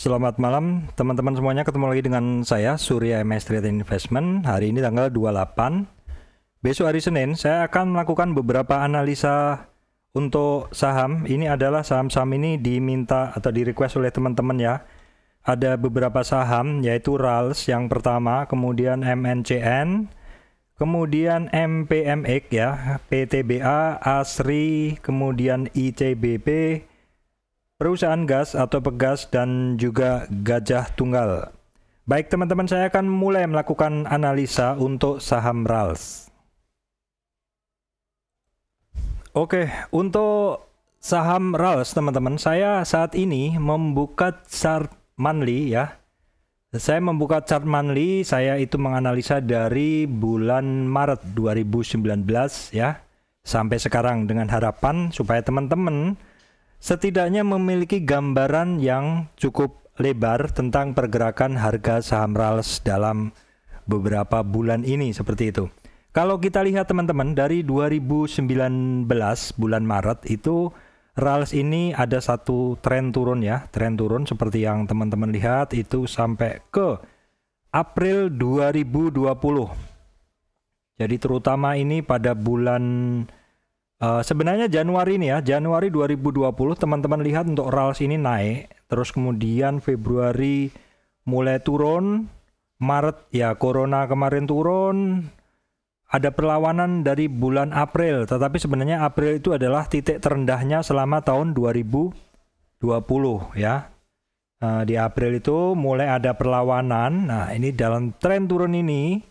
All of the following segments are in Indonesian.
Selamat malam teman-teman semuanya, ketemu lagi dengan saya Surya MS Trade Investment. Hari ini tanggal 28. Besok hari Senin saya akan melakukan beberapa analisa untuk saham. Ini adalah saham-saham ini diminta atau di request oleh teman-teman ya. Ada beberapa saham yaitu RALS yang pertama, kemudian MNCN, kemudian MPMX ya, PTBA, ASRI, kemudian ICBP, perusahaan gas atau Pegas, dan juga Gajah Tunggal. Baik teman-teman, saya akan mulai melakukan analisa untuk saham RALS. Oke, untuk saham RALS teman-teman, saya saat ini membuka chart monthly ya. Saya membuka chart monthly, saya itu menganalisa dari bulan Maret 2019 ya sampai sekarang, dengan harapan supaya teman-teman setidaknya memiliki gambaran yang cukup lebar tentang pergerakan harga saham RALS dalam beberapa bulan ini, seperti itu. Kalau kita lihat teman-teman, dari 2019 bulan Maret itu RALS ini ada satu tren turun ya, tren turun seperti yang teman-teman lihat itu sampai ke April 2020. Jadi terutama ini pada bulan sebenarnya Januari ini ya, Januari 2020 teman-teman lihat untuk RALS ini naik, terus kemudian Februari mulai turun, Maret ya Corona kemarin turun, ada perlawanan dari bulan April, tetapi sebenarnya April itu adalah titik terendahnya selama tahun 2020 ya. Di April itu mulai ada perlawanan. Nah ini dalam tren turun ini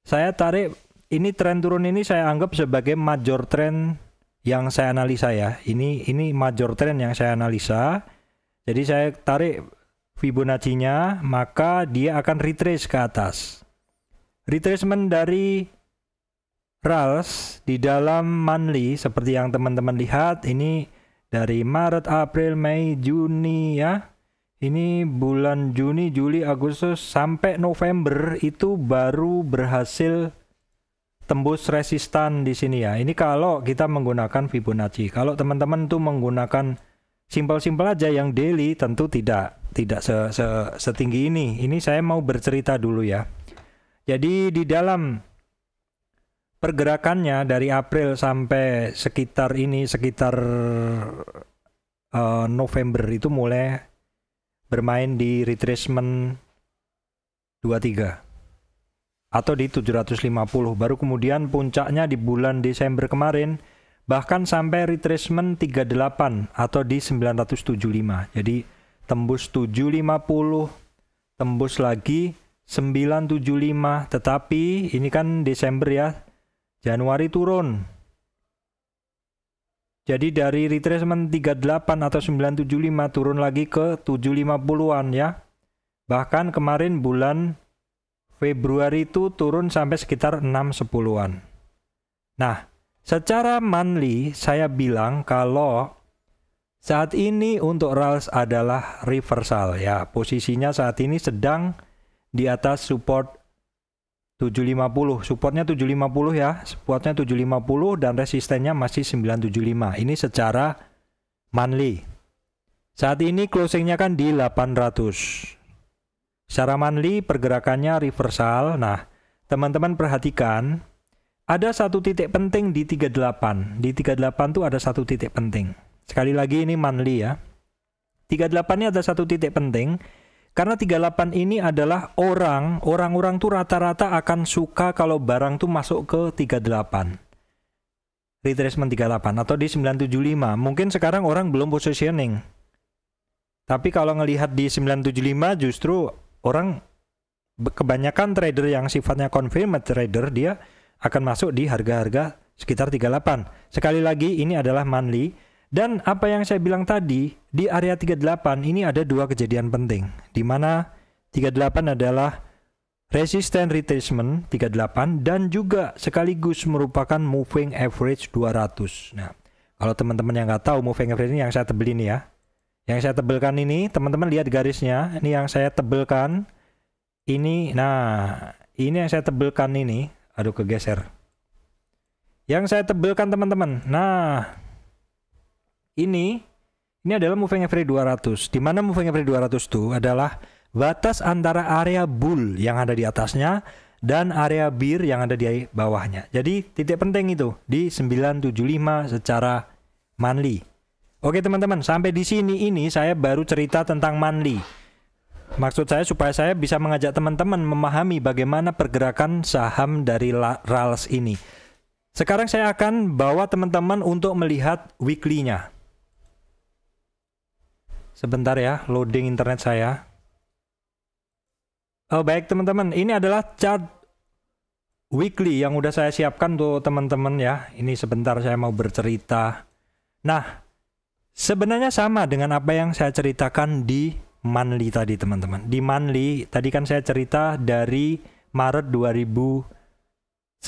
saya tarik. Ini tren turun ini saya anggap sebagai major trend yang saya analisa ya. Ini major trend yang saya analisa. Jadi saya tarik Fibonacci-nya, maka dia akan retrace ke atas. Retracement dari RALS di dalam monthly seperti yang teman-teman lihat, ini dari Maret, April, Mei, Juni ya. Ini bulan Juni, Juli, Agustus sampai November itu baru berhasil tembus resistan di sini ya. Ini kalau kita menggunakan Fibonacci. Kalau teman-teman tuh menggunakan simpel-simpel aja yang daily, tentu tidak setinggi ini. Ini saya mau bercerita dulu ya. Jadi di dalam pergerakannya dari April sampai sekitar November itu mulai bermain di retracement 23 atau di 750, baru kemudian puncaknya di bulan Desember kemarin bahkan sampai retracement 38 atau di 975. Jadi tembus 750, tembus lagi 975, tetapi ini kan Desember ya, Januari turun. Jadi dari retracement 38 atau 975 turun lagi ke 750-an ya. Bahkan kemarin bulan Februari itu turun sampai sekitar 6-10-an. Nah, secara monthly saya bilang kalau saat ini untuk RALS adalah reversal ya. Posisinya saat ini sedang di atas support 750. Supportnya 750 ya. Supportnya 750 dan resistennya masih 975. Ini secara monthly. Saat ini closingnya kan di 800. Secara monthly pergerakannya reversal. Nah, teman-teman perhatikan ada satu titik penting di 38. Di 38 tuh ada satu titik penting. Sekali lagi ini monthly ya. 38 ini ada satu titik penting karena 38 ini adalah orang-orang tuh rata-rata akan suka kalau barang tuh masuk ke 38. Retracement 38 atau di 975. Mungkin sekarang orang belum positioning. Tapi kalau ngelihat di 975 justru orang, kebanyakan trader yang sifatnya confirmed trader, dia akan masuk di harga-harga sekitar 38. Sekali lagi ini adalah monthly, dan apa yang saya bilang tadi di area 38 ini ada dua kejadian penting, di mana 38 adalah resisten retracement 38 dan juga sekaligus merupakan moving average 200. Nah, kalau teman-teman yang nggak tahu moving average ini yang saya tebel ini ya. Yang saya tebelkan ini, teman-teman lihat garisnya. Ini yang saya tebelkan. Ini, nah, ini yang saya tebelkan ini. Aduh, kegeser. Yang saya tebelkan teman-teman. Nah, ini Ini adalah moving average 200. Di mana moving average 200 itu adalah batas antara area bull yang ada di atasnya dan area bear yang ada di bawahnya. Jadi titik penting itu di 975 secara monthly. Oke teman-teman, sampai di sini ini saya baru cerita tentang monthly. Maksud saya supaya saya bisa mengajak teman-teman memahami bagaimana pergerakan saham dari RALS ini. Sekarang saya akan bawa teman-teman untuk melihat weekly-nya. Sebentar ya, loading internet saya. Oh baik teman-teman, ini adalah chart weekly yang udah saya siapkan untuk teman-teman ya. Ini sebentar saya mau bercerita. Nah, sebenarnya sama dengan apa yang saya ceritakan di monthly tadi teman-teman. Di monthly tadi kan saya cerita dari Maret 2019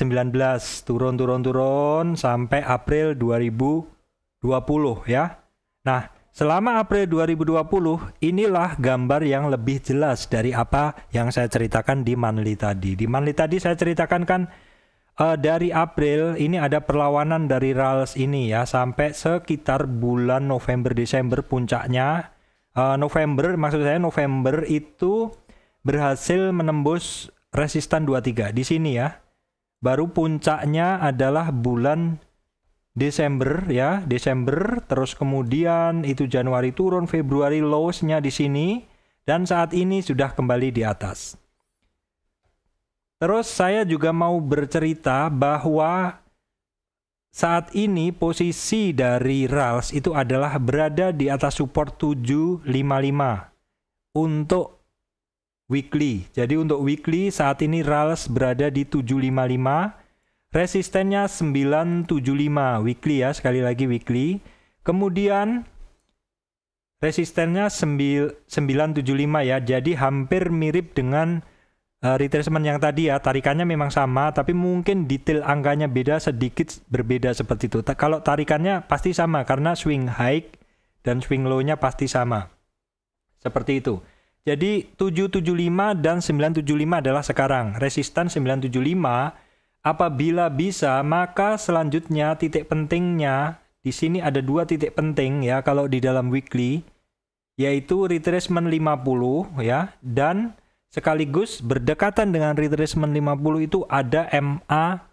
turun sampai April 2020 ya. Nah, selama April 2020 inilah gambar yang lebih jelas dari apa yang saya ceritakan di monthly tadi. Di monthly tadi saya ceritakan kan dari April ini ada perlawanan dari RALS ini ya sampai sekitar bulan November Desember puncaknya. November maksud saya November itu berhasil menembus resistan 23 di sini ya. Baru puncaknya adalah bulan Desember ya, Desember, terus kemudian itu Januari turun, Februari lows-nya di sini, dan saat ini sudah kembali di atas. Terus saya juga mau bercerita bahwa saat ini posisi dari RALS itu adalah berada di atas support 755 untuk weekly. Jadi untuk weekly saat ini RALS berada di 755. Resistennya 975 weekly ya, sekali lagi weekly. Kemudian resistennya 975 ya, jadi hampir mirip dengan retracement yang tadi ya. Tarikannya memang sama, tapi mungkin detail angkanya beda, sedikit berbeda seperti itu. Kalau tarikannya pasti sama karena swing high dan swing low-nya pasti sama. Seperti itu. Jadi 775 dan 975 adalah sekarang. Resistan 975. Apabila bisa, maka selanjutnya titik pentingnya di sini ada dua titik penting ya kalau di dalam weekly, yaitu retracement 50 ya, dan sekaligus berdekatan dengan retracement 50 itu ada MA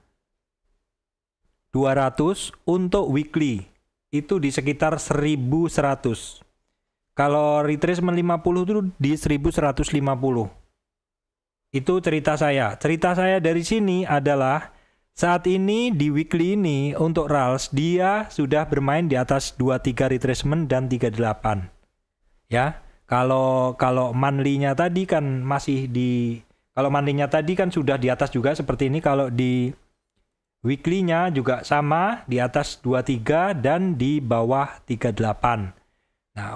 200 untuk weekly. Itu di sekitar 1100. Kalau retracement 50 itu di 1150. Itu cerita saya. Cerita saya dari sini adalah saat ini di weekly ini untuk RALS dia sudah bermain di atas 23 retracement dan 38. Ya. Kalau monthly-nya tadi kan masih kalau monthly-nya tadi kan sudah di atas juga seperti ini. Kalau di weekly-nya juga sama di atas 23 dan di bawah 38. Nah,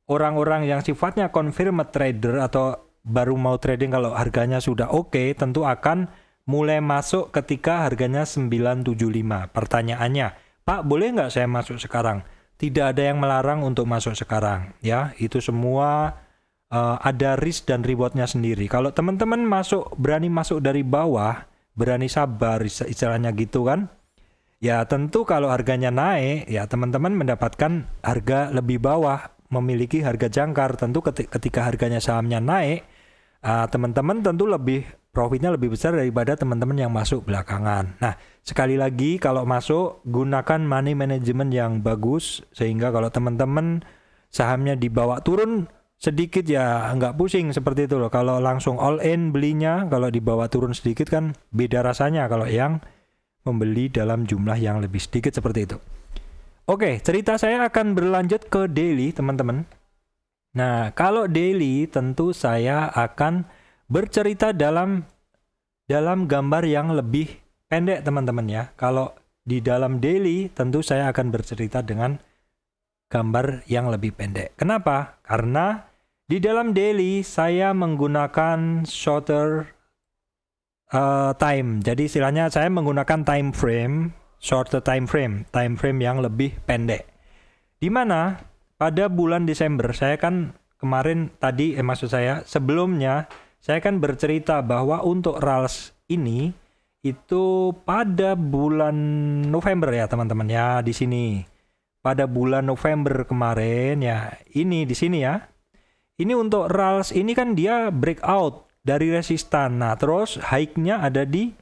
orang-orang yang sifatnya confirmed trader atau baru mau trading kalau harganya sudah oke, tentu akan mulai masuk ketika harganya 975. Pertanyaannya, Pak, boleh nggak saya masuk sekarang? Tidak ada yang melarang untuk masuk sekarang. Ya, itu semua ada risk dan rewardnya sendiri. Kalau teman-teman berani masuk dari bawah, berani sabar istilahnya gitu kan, ya tentu kalau harganya naik, ya teman-teman mendapatkan harga lebih bawah, memiliki harga jangkar. Tentu ketika harganya sahamnya naik, teman-teman tentu profitnya lebih besar daripada teman-teman yang masuk belakangan. Nah, sekali lagi kalau masuk gunakan money management yang bagus sehingga kalau teman-teman sahamnya dibawa turun sedikit ya nggak pusing seperti itu loh. Kalau langsung all in belinya, kalau dibawa turun sedikit kan beda rasanya kalau yang membeli dalam jumlah yang lebih sedikit seperti itu. Oke, cerita saya akan berlanjut ke daily, teman-teman. Nah, kalau daily tentu saya akan bercerita dalam gambar yang lebih pendek, teman-teman ya. Kalau di dalam daily tentu saya akan bercerita dengan gambar yang lebih pendek. Kenapa? Karena di dalam daily saya menggunakan shorter time. Jadi istilahnya saya menggunakan time frame, shorter time frame yang lebih pendek. Di mana pada bulan Desember saya kan kemarin tadi maksud saya sebelumnya saya kan bercerita bahwa untuk RALS ini itu pada bulan November ya teman-teman ya, di sini pada bulan November kemarin ya. Ini di sini ya. Ini untuk RALS ini kan dia breakout dari resistan. Nah, terus high-nya ada di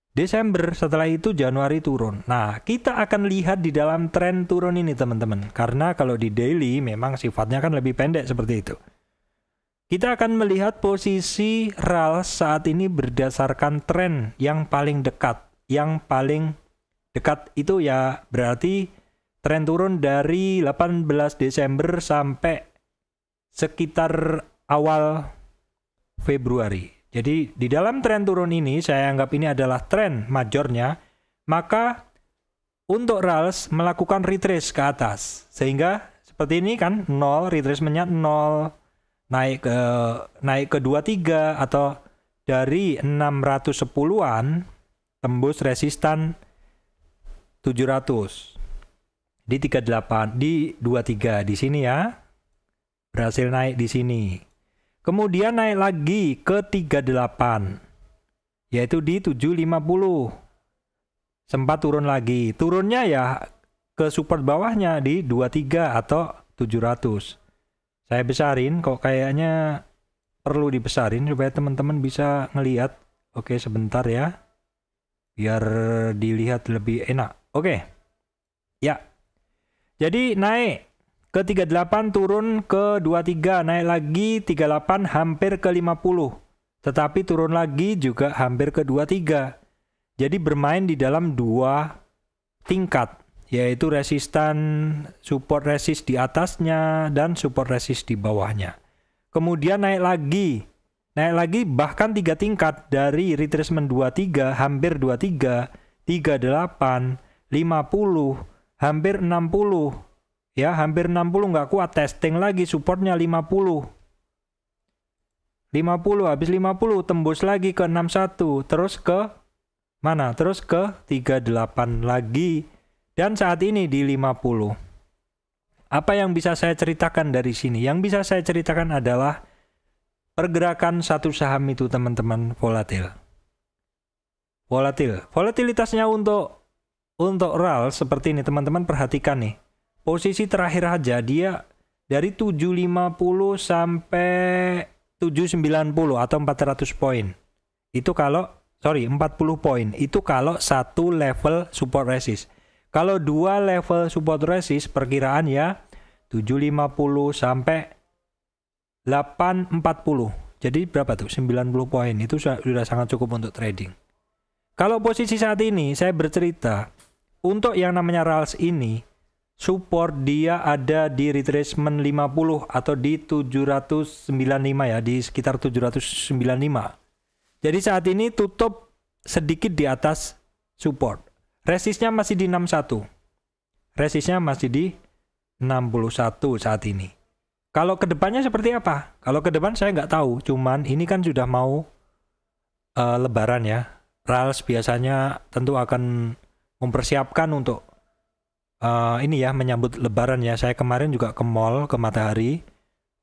Desember, setelah itu Januari turun. Nah, kita akan lihat di dalam tren turun ini teman-teman. Karena kalau di daily memang sifatnya kan lebih pendek seperti itu. Kita akan melihat posisi RALS saat ini berdasarkan tren yang paling dekat. Yang paling dekat itu ya berarti tren turun dari 18 Desember sampai sekitar awal Februari. Jadi di dalam tren turun ini saya anggap ini adalah tren majornya, maka untuk RALS melakukan retrace ke atas. Sehingga seperti ini kan 0, retracementnya 0, naik ke 23 atau dari 610-an tembus resistan 700 di 38 di 23 di sini ya. Berhasil naik di sini. Kemudian naik lagi ke 38. Yaitu di 750. Sempat turun lagi. Turunnya ya ke support bawahnya di 23 atau 700. Saya besarin kok kayaknya perlu dibesarin supaya teman-teman bisa ngelihat. Oke, sebentar ya. Biar dilihat lebih enak. Oke. Ya. Jadi naik ke 38 turun ke 23, naik lagi 38 hampir ke 50. Tetapi turun lagi juga hampir ke 23. Jadi bermain di dalam dua tingkat, yaitu resistan support resist di atasnya dan support resist di bawahnya. Kemudian naik lagi bahkan 3 tingkat dari retracement 23 hampir 23, 38, 50, hampir 60. Ya, hampir 60 nggak kuat, testing lagi supportnya 50. 50, habis 50 tembus lagi ke 61, terus ke mana? Terus ke 38 lagi. Dan saat ini di 50. Apa yang bisa saya ceritakan dari sini? Yang bisa saya ceritakan adalah pergerakan satu saham itu teman-teman volatil. Volatilitasnya untuk RAL seperti ini teman-teman, perhatikan nih. Posisi terakhir aja dia dari 750 sampai 790 atau 400 poin. Itu kalau 40 poin. Itu kalau satu level support resist. Kalau dua level support resist perkiraan ya 750 sampai 840. Jadi berapa tuh? 90 poin. Itu sudah sangat cukup untuk trading. Kalau posisi saat ini saya bercerita untuk yang namanya RALS ini support dia ada di retracement 50 atau di 795 ya, di sekitar 795. Jadi saat ini tutup sedikit di atas support. Resistnya masih di 61. Resistnya masih di 61 saat ini. Kalau kedepannya seperti apa? Kalau ke depan saya nggak tahu, cuman ini kan sudah mau lebaran ya. RALS biasanya tentu akan mempersiapkan untuk ini ya, menyambut lebaran ya. Saya kemarin juga ke mall, ke Matahari,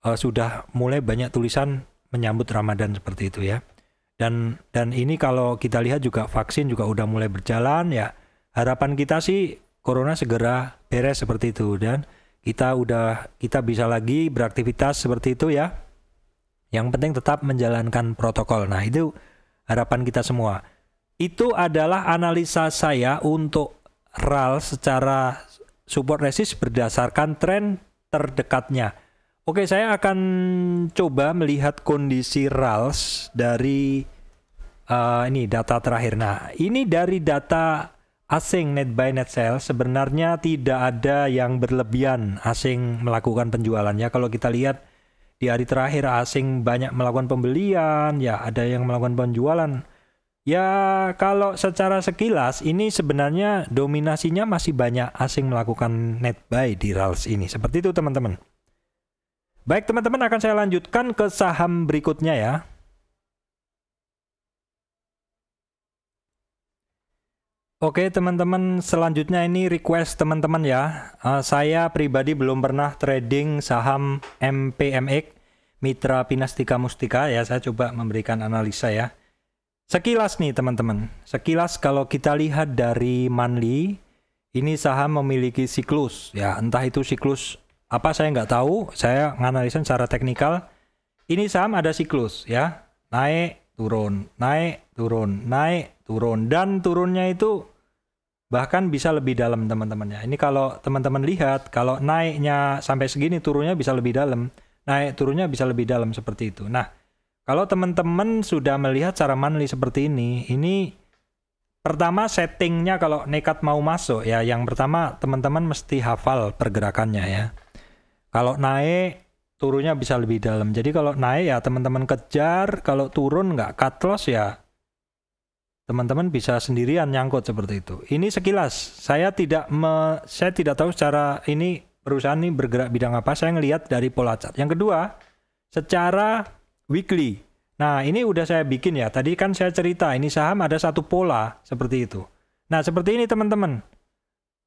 sudah mulai banyak tulisan menyambut Ramadan seperti itu ya. Dan ini kalau kita lihat juga vaksin juga udah mulai berjalan ya. Harapan kita sih corona segera beres seperti itu dan kita bisa lagi beraktivitas seperti itu ya. Yang penting tetap menjalankan protokol. Nah, itu harapan kita semua. Itu adalah analisa saya untuk RAL secara support resist berdasarkan tren terdekatnya. Oke, saya akan coba melihat kondisi RALS dari ini data terakhir. Nah, ini dari data asing net buy net sell, sebenarnya tidak ada yang berlebihan asing melakukan penjualannya. Kalau kita lihat di hari terakhir asing banyak melakukan pembelian, ya ada yang melakukan penjualan. Ya, kalau secara sekilas ini sebenarnya dominasinya masih banyak asing melakukan net buy di RALS ini. Seperti itu teman-teman. Baik teman-teman, akan saya lanjutkan ke saham berikutnya ya. Oke teman-teman, selanjutnya ini request teman-teman ya. Saya pribadi belum pernah trading saham MPMX, Mitra Pinastika Mustika ya. Saya coba memberikan analisa ya. Sekilas nih teman-teman, sekilas kalau kita lihat dari monthly, ini saham memiliki siklus. Ya, entah itu siklus apa saya nggak tahu. Saya nganalisin secara teknikal. Ini saham ada siklus ya. Naik, turun, naik, turun, naik, turun. Dan turunnya itu bahkan bisa lebih dalam teman-teman ya. Ini kalau teman-teman lihat, kalau naiknya sampai segini, turunnya bisa lebih dalam. Naik turunnya bisa lebih dalam seperti itu. Nah, kalau teman-teman sudah melihat cara monthly seperti ini pertama settingnya kalau nekat mau masuk ya, yang pertama teman-teman mesti hafal pergerakannya ya. Kalau naik, turunnya bisa lebih dalam. Jadi kalau naik ya teman-teman kejar, kalau turun nggak cut loss ya teman-teman bisa sendirian nyangkut seperti itu. Ini sekilas, saya tidak tahu secara ini perusahaan ini bergerak bidang apa, saya ngelihat dari pola chart. Yang kedua, secara weekly. Nah, ini udah saya bikin ya. Tadi kan saya cerita, ini saham ada satu pola seperti itu. Nah, seperti ini teman-teman.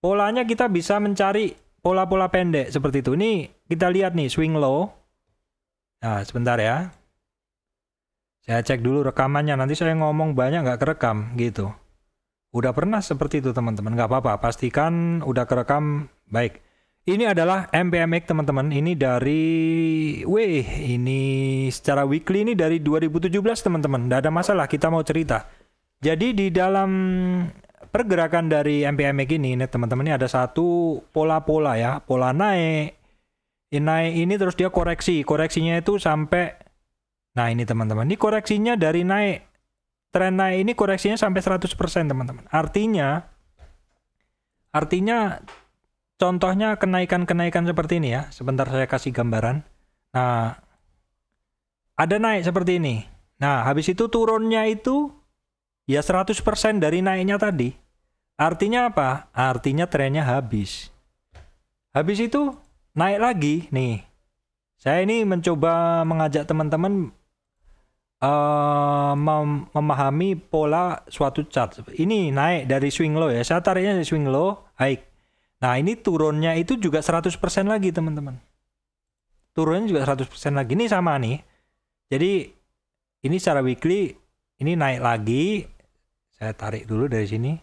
Polanya kita bisa mencari pola-pola pendek seperti itu. Ini kita lihat nih, swing low. Nah, sebentar ya. Saya cek dulu rekamannya, nanti saya ngomong banyak nggak kerekam gitu. Udah pernah seperti itu teman-teman, nggak apa-apa. Pastikan udah kerekam baik. Ini adalah MPMX teman-teman, ini ini secara weekly ini dari 2017 teman-teman, nggak ada masalah, kita mau cerita. Jadi di dalam pergerakan dari MPMX ini teman-teman, ini ada satu pola-pola ya, pola naik ini terus dia koreksinya itu sampai, nah ini teman-teman, ini koreksinya dari naik, tren naik ini koreksinya sampai 100% teman-teman, artinya contohnya kenaikan seperti ini ya. Sebentar saya kasih gambaran. Nah, ada naik seperti ini. Nah, habis itu turunnya itu ya 100% dari naiknya tadi. Artinya apa? Artinya trennya habis. Habis itu naik lagi. Nih, saya ini mencoba mengajak teman-teman memahami pola suatu chart. Ini naik dari swing low ya. Saya tariknya dari swing low, high. Nah, ini turunnya itu juga 100% lagi, teman-teman. Turunnya juga 100% lagi. Ini sama nih. Jadi, ini secara weekly, ini naik lagi. Saya tarik dulu dari sini.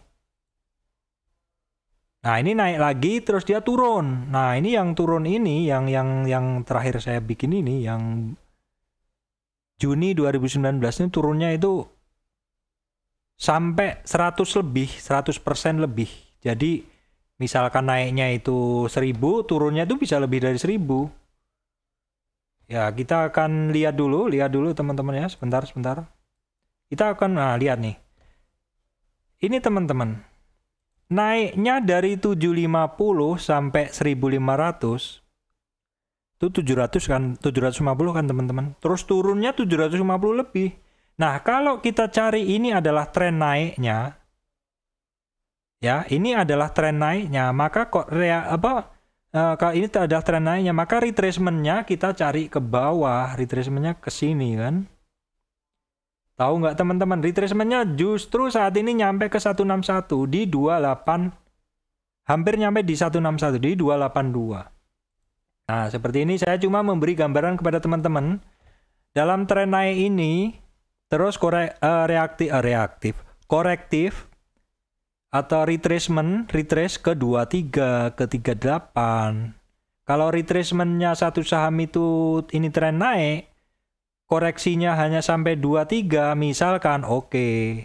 Nah, ini naik lagi, terus dia turun. Nah, ini yang turun ini, yang terakhir saya bikin ini, yang Juni 2019 ini turunnya itu sampai 100% lebih. Jadi, misalkan naiknya itu 1000, turunnya itu bisa lebih dari 1000. Ya, kita akan lihat dulu teman-teman ya, sebentar. Kita akan lihat nih. Ini teman-teman, naiknya dari 750 sampai 1500, itu 700 kan, 750 kan teman-teman. Terus turunnya 750 lebih. Nah, kalau kita cari ini adalah tren naiknya, ya, ini adalah tren naiknya, maka kalau ini adalah tren naiknya, maka retracementnya kita cari ke bawah, retracementnya ke sini kan. Tahu nggak teman-teman, retracementnya justru saat ini nyampe ke 161 di 28, hampir nyampe di 161 di 282. Nah, seperti ini saya cuma memberi gambaran kepada teman-teman. Dalam tren naik ini, terus korektif atau retrace ke 23, ke 38. Kalau retracementnya satu saham itu ini tren naik, koreksinya hanya sampai 23, misalkan oke.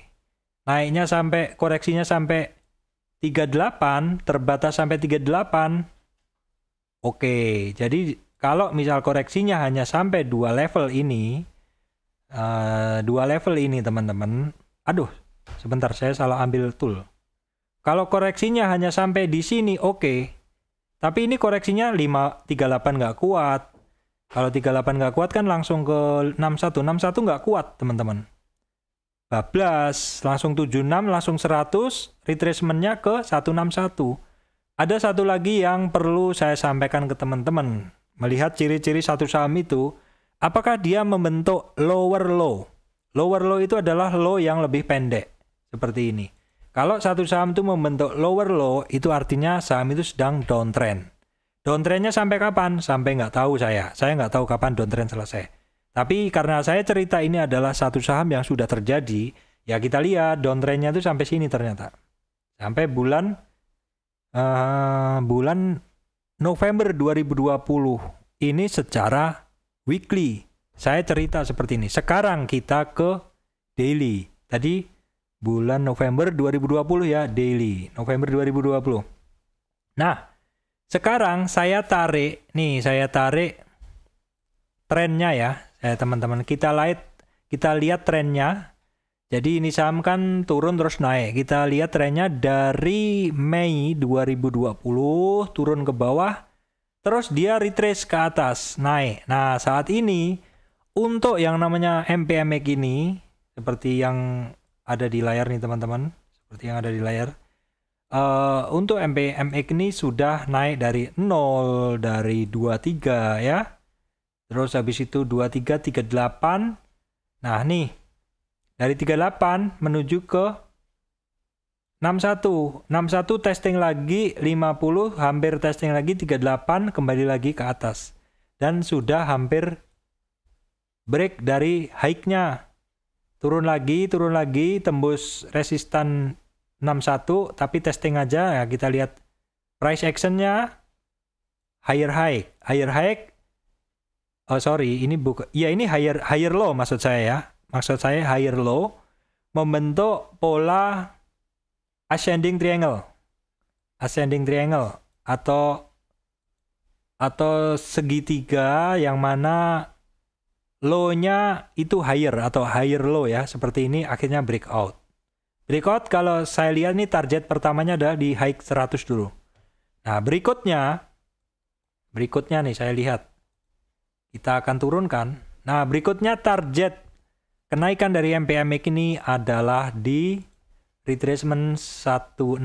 Naiknya sampai, koreksinya sampai 38, terbatas sampai 38. Oke, jadi kalau misal koreksinya hanya sampai dua level ini teman-teman. Aduh, sebentar saya salah ambil tool. Kalau koreksinya hanya sampai di sini, oke. Tapi ini koreksinya 38 nggak kuat. Kalau 38 nggak kuat kan langsung ke 61. 61 nggak kuat, teman-teman. Bablas, langsung 76, langsung 100, retracementnya ke 161. Ada satu lagi yang perlu saya sampaikan ke teman-teman. Melihat ciri-ciri satu saham itu, apakah dia membentuk lower low? Lower low itu adalah low yang lebih pendek. Seperti ini. Kalau satu saham itu membentuk lower low, itu artinya saham itu sedang downtrend. Downtrendnya sampai kapan? Sampai nggak tahu saya. Saya nggak tahu kapan downtrend selesai. Tapi karena saya cerita ini adalah satu saham yang sudah terjadi, ya kita lihat downtrendnya itu sampai sini ternyata. Sampai bulan bulan November 2020 ini secara weekly. Saya cerita seperti ini. Sekarang kita ke daily. Tadi bulan November 2020 ya, daily. November 2020. Nah, sekarang saya tarik trennya ya, teman-teman. Kita lihat trennya. Jadi ini saham kan turun terus naik. Kita lihat trennya dari Mei 2020 turun ke bawah, terus dia retrace ke atas, naik. Nah, saat ini untuk yang namanya MPMX ini, seperti yang ada di layar nih teman-teman, seperti yang ada di layar. Untuk MPMX ini sudah naik dari 0, dari 23 ya. Terus habis itu 23, 38. Nah, nih. Dari 38 menuju ke 61. 61 testing lagi 50, hampir testing lagi 38, kembali lagi ke atas. Dan sudah hampir break dari high-nya. Turun lagi, tembus resistan 61, tapi testing aja ya, kita lihat price action-nya higher high. Oh sorry, ini bukan. Ya ini higher low maksud saya ya. Maksud saya higher low membentuk pola ascending triangle atau segitiga yang mana low-nya itu higher atau higher low ya, seperti ini, akhirnya breakout. Breakout kalau saya lihat nih target pertamanya adalah di high 100 dulu. Nah, berikutnya nih saya lihat kita akan turunkan. Nah, berikutnya target kenaikan dari MPMX ini adalah di retracement 161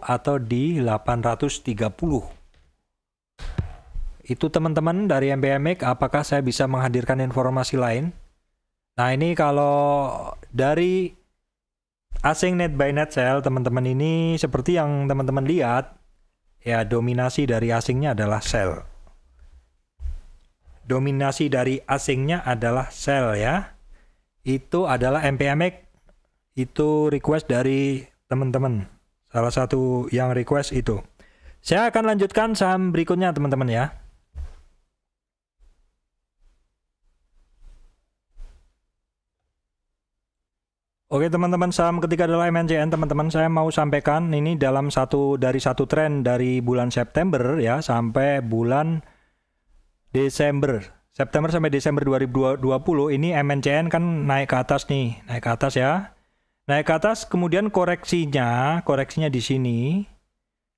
atau di 830. Itu teman-teman dari MPMX. Apakah saya bisa menghadirkan informasi lain? Nah, ini kalau dari asing net buy net sell, teman-teman, ini seperti yang teman-teman lihat, ya dominasi dari asingnya adalah sell. Dominasi dari asingnya adalah sell ya. Itu adalah MPMX. Itu request dari teman-teman. Salah satu yang request itu. Saya akan lanjutkan saham berikutnya teman-teman ya. Oke teman-teman, saham ketiga adalah MNCN teman-teman. Saya mau sampaikan ini dalam satu tren dari bulan September ya sampai bulan Desember. September sampai Desember 2020 ini MNCN kan naik ke atas nih, naik ke atas ya. Naik ke atas, kemudian koreksinya di sini.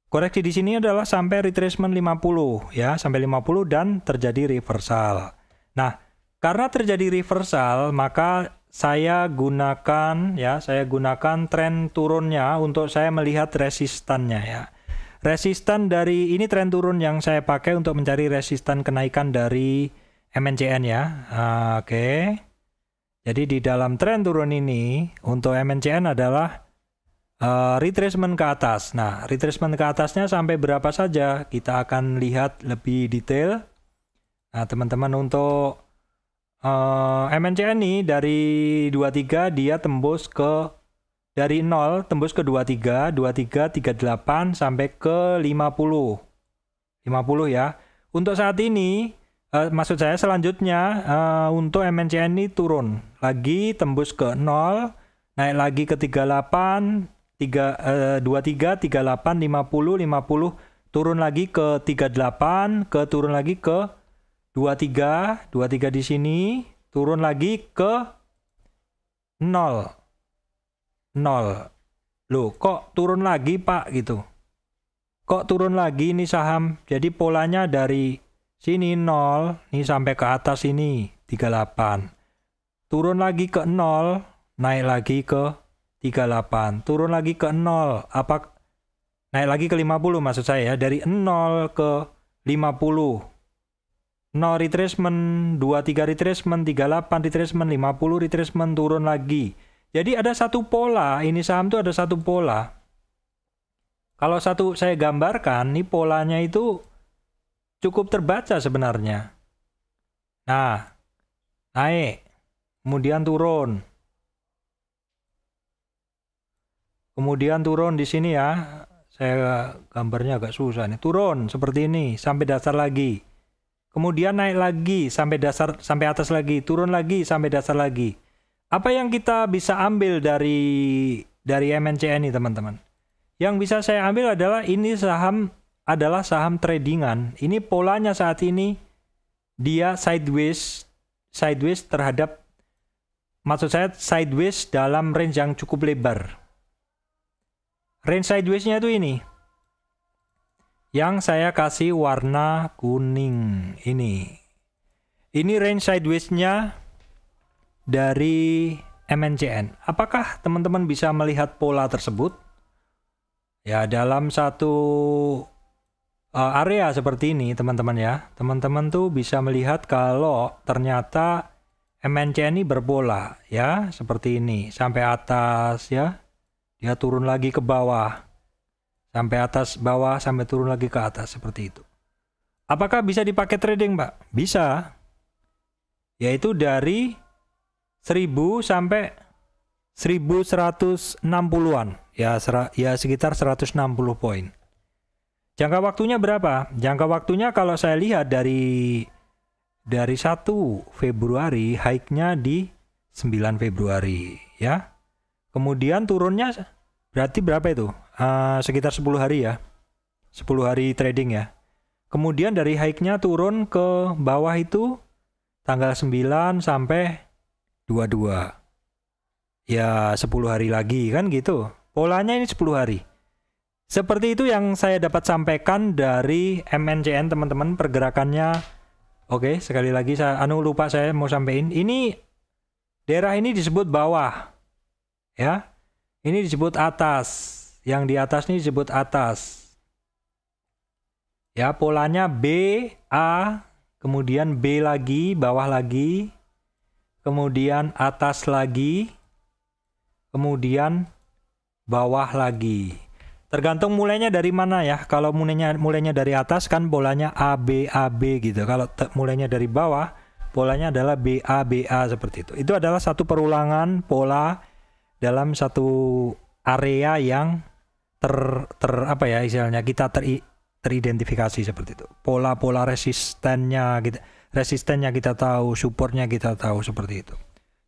Koreksi di sini adalah sampai retracement 50 ya, sampai 50 dan terjadi reversal. Nah, karena terjadi reversal, maka saya gunakan tren turunnya untuk saya melihat resistannya ya. Resistan dari ini tren turun yang saya pakai untuk mencari resistan kenaikan dari MNCN ya. Oke. Jadi di dalam tren turun ini untuk MNCN adalah retracement ke atas. Nah, retracement ke atasnya sampai berapa saja? Kita akan lihat lebih detail. Nah, teman-teman, untuk MNCN ini dari 23 dia tembus ke dari 0 tembus ke 23, 38 sampai ke 50. 50 ya. Untuk saat ini maksud saya selanjutnya untuk MNCN ini turun lagi, tembus ke 0, naik lagi ke 38, 23, 38, 50, 50, turun lagi ke 38, turun lagi ke 23 di sini, turun lagi ke 0. Loh, kok turun lagi, Pak, gitu. Kok turun lagi ini saham? Jadi polanya dari sini 0, nih sampai ke atas ini 38. Turun lagi ke 0, naik lagi ke 38. Turun lagi ke 0, naik lagi ke 50 maksud saya, dari 0 ke 50. 0 retracement, 23 retracement, 38 retracement, 50 retracement, turun lagi. Jadi ada satu pola, ini saham tuh ada satu pola. Kalau satu saya gambarkan, ini polanya itu cukup terbaca sebenarnya. Nah, naik, kemudian turun. Kemudian turun di sini ya. Saya gambarnya agak susah nih. Turun seperti ini sampai dasar lagi. Kemudian naik lagi sampai dasar, sampai atas lagi, turun lagi sampai dasar lagi. Apa yang kita bisa ambil dari MNCN ini, teman-teman? Yang bisa saya ambil adalah ini saham adalah saham tradingan. Ini polanya saat ini dia sideways terhadap, maksud saya sideways dalam range yang cukup lebar. Range sideways-nya itu ini. Yang saya kasih warna kuning ini. Ini range sideways-nya dari MNCN. Apakah teman-teman bisa melihat pola tersebut? Ya, dalam satu area seperti ini, teman-teman ya. Teman-teman tuh bisa melihat kalau ternyata MNCN ini berpola ya, seperti ini sampai atas ya. Dia turun lagi ke bawah. Sampai atas bawah, sampai turun lagi ke atas. Seperti itu. Apakah bisa dipakai trading, Pak? Bisa. Yaitu dari 1000 sampai 1160-an. Ya sekitar 160 poin. Jangka waktunya berapa? Jangka waktunya kalau saya lihat dari 1 Februari, high-nya di 9 Februari. Ya. Kemudian turunnya berarti berapa itu? Sekitar 10 hari ya. 10 hari trading ya. Kemudian dari high-nya turun ke bawah itu tanggal 9 sampai 22. Ya 10 hari lagi kan gitu. Polanya ini 10 hari. Seperti itu yang saya dapat sampaikan dari MNCN, teman-teman, pergerakannya. Oke, sekali lagi saya lupa saya mau sampaikan. Ini daerah ini disebut bawah. Ya, ini disebut atas. Yang di atas ini disebut atas. Ya, polanya B, A, kemudian B lagi, bawah lagi, kemudian atas lagi, kemudian bawah lagi. Tergantung mulainya dari mana ya. Kalau mulainya dari atas kan polanya A, B, gitu. Kalau mulainya dari bawah, polanya adalah B, A, seperti itu. Itu adalah satu perulangan pola dalam satu area yang apa ya istilahnya, kita teridentifikasi seperti itu. Pola-pola resistennya kita tahu, supportnya kita tahu, seperti itu.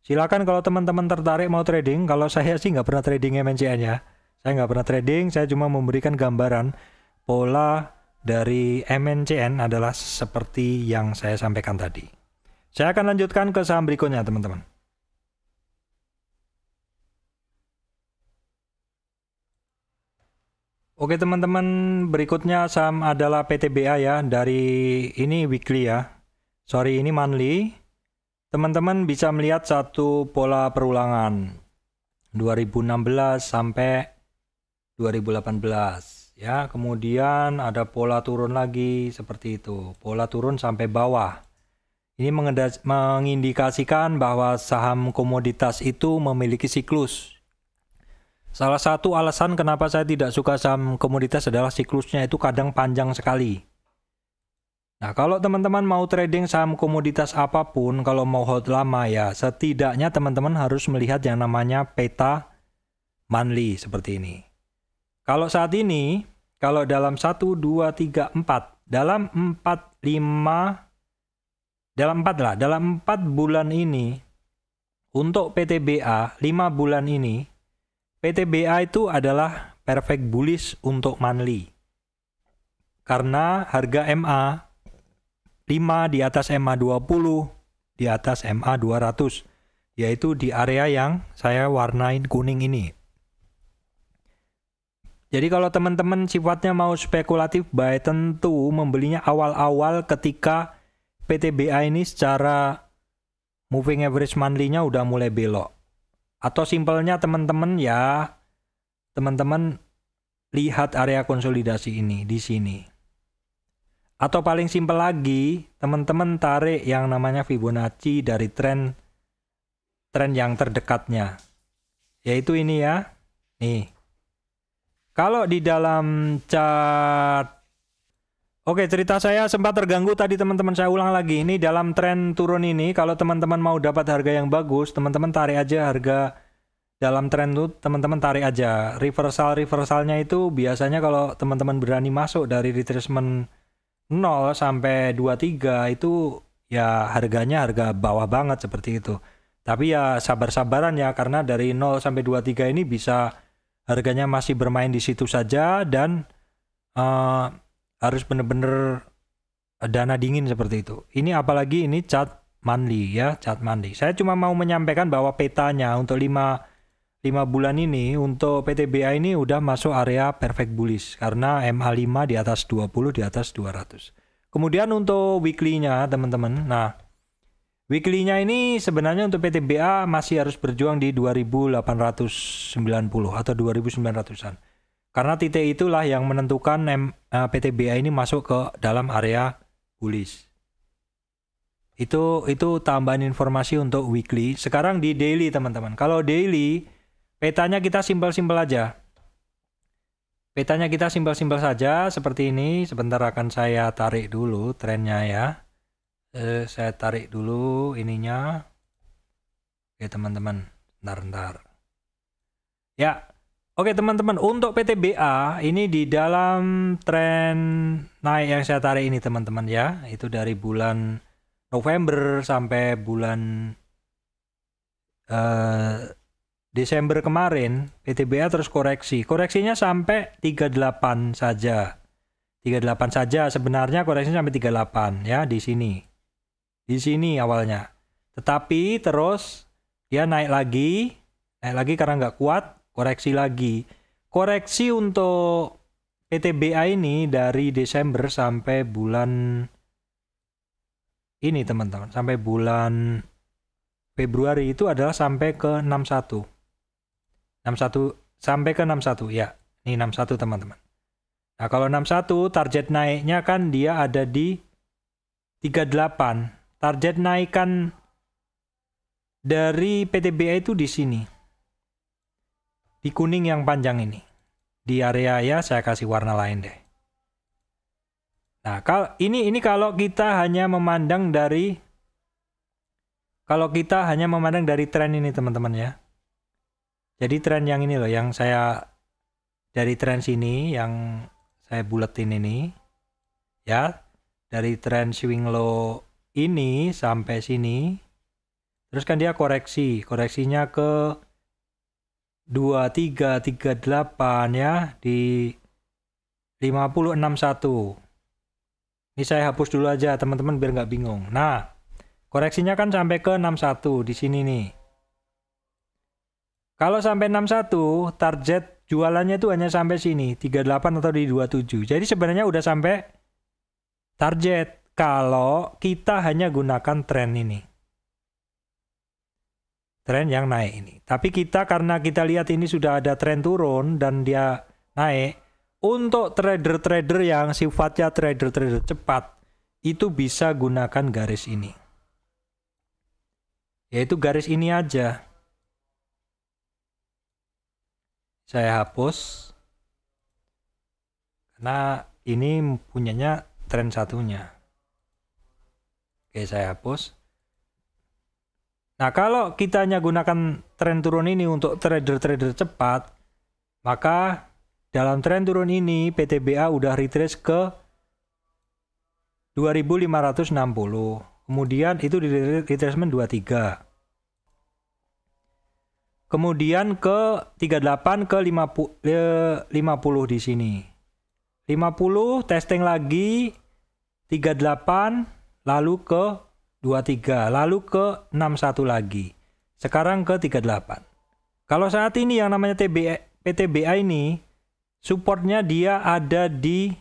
Silakan kalau teman-teman tertarik mau trading. Kalau saya sih nggak pernah trading MNCN ya. Saya nggak pernah trading, saya cuma memberikan gambaran pola dari MNCN adalah seperti yang saya sampaikan tadi. Saya akan lanjutkan ke saham berikutnya, teman-teman. Oke teman-teman, berikutnya saham adalah PTBA ya, dari ini weekly ya. Sorry, ini monthly. Teman-teman bisa melihat satu pola perulangan 2016 sampai 2018 ya. Kemudian ada pola turun lagi seperti itu. Pola turun sampai bawah. Ini mengindikasikan bahwa saham komoditas itu memiliki siklus. Salah satu alasan kenapa saya tidak suka saham komoditas adalah siklusnya itu kadang panjang sekali. Nah, kalau teman-teman mau trading saham komoditas apapun, kalau mau hold lama ya, setidaknya teman-teman harus melihat yang namanya peta monthly seperti ini. Kalau saat ini, kalau dalam 1, 2, 3, 4, dalam 4 bulan ini, untuk PTBA 5 bulan ini, PTBA itu adalah perfect bullish untuk monthly. Karena harga MA 5 di atas MA 20, di atas MA 200, yaitu di area yang saya warnain kuning ini. Jadi kalau teman-teman sifatnya mau spekulatif buy, tentu membelinya awal-awal ketika PTBA ini secara moving average monthly-nya udah mulai belok. Atau simpelnya teman-teman ya, teman-teman lihat area konsolidasi ini di sini. Atau paling simpel lagi, teman-teman tarik yang namanya Fibonacci dari tren yang terdekatnya. Yaitu ini ya. Nih. Kalau di dalam chart, oke, cerita saya sempat terganggu tadi teman-teman, saya ulang lagi. Ini dalam tren turun ini, kalau teman-teman mau dapat harga yang bagus, teman-teman tarik aja harga dalam tren itu teman-teman tarik aja. Reversalnya itu biasanya kalau teman-teman berani masuk dari retracement 0 sampai 23 itu ya harganya harga bawah banget seperti itu. Tapi ya sabar-sabaran ya, karena dari 0 sampai 23 ini bisa harganya masih bermain di situ saja, dan harus benar-benar dana dingin seperti itu. Ini apalagi ini chart monthly ya, chart monthly. Saya cuma mau menyampaikan bahwa petanya untuk 5 bulan ini untuk PTBA ini udah masuk area perfect bullish karena MA5 di atas 20, di atas 200. Kemudian untuk weekly-nya teman-teman. Nah, weekly-nya ini sebenarnya untuk PTBA masih harus berjuang di 2890 atau 2900-an. Karena titik itulah yang menentukan PTBA ini masuk ke dalam area bullish. Itu tambahan informasi untuk weekly. Sekarang di daily teman-teman. Kalau daily petanya kita simpel-simpel aja. Petanya kita simpel-simpel saja seperti ini. Sebentar akan saya tarik dulu trennya ya. Saya tarik dulu ininya. Oke teman-teman. Bentar. Ya. Oke teman-teman. Untuk PTBA ini di dalam tren naik yang saya tarik ini teman-teman ya. Itu dari bulan November sampai bulan Desember kemarin, PTBA terus koreksi. Koreksinya sampai 38 saja. 38 saja sebenarnya, koreksinya sampai 38 ya di sini. Di sini awalnya. Tetapi terus dia naik lagi karena nggak kuat, koreksi lagi. Koreksi untuk PTBA ini dari Desember sampai bulan ini teman-teman, sampai bulan Februari itu adalah sampai ke 61 sampai ke 61 ya. Ini 61 teman-teman. Nah, kalau 61 target naiknya kan dia ada di 38. Target naikkan dari PTBA itu di sini. Di kuning yang panjang ini. Di area ya saya kasih warna lain deh. Nah, ini kalau kita hanya memandang dari tren ini teman-teman ya. Jadi tren yang ini loh, yang saya dari tren sini yang saya buletin ini ya, dari tren swing low ini sampai sini. Terus kan dia koreksinya ke 2338 ya di 5061. Ini saya hapus dulu aja teman-teman biar nggak bingung. Nah, koreksinya kan sampai ke 61 di sini nih. Kalau sampai 61, target jualannya itu hanya sampai sini, 38 atau di 27. Jadi sebenarnya udah sampai target kalau kita hanya gunakan tren ini. Tren yang naik ini. Tapi karena kita lihat ini sudah ada tren turun dan dia naik, untuk trader-trader yang sifatnya trader-trader cepat, itu bisa gunakan garis ini. Yaitu garis ini aja. Saya hapus. Karena ini punyanya tren satunya. Oke, saya hapus. Nah, kalau kita hanya gunakan tren turun ini untuk trader-trader cepat, maka dalam tren turun ini, PTBA udah retrace ke 2560. Kemudian itu di retracement 23. Kemudian ke 38 ke 50 di sini. 50 testing lagi 38 lalu ke 23, lalu ke 61 lagi. Sekarang ke 38. Kalau saat ini yang namanya PTBA ini supportnya dia ada di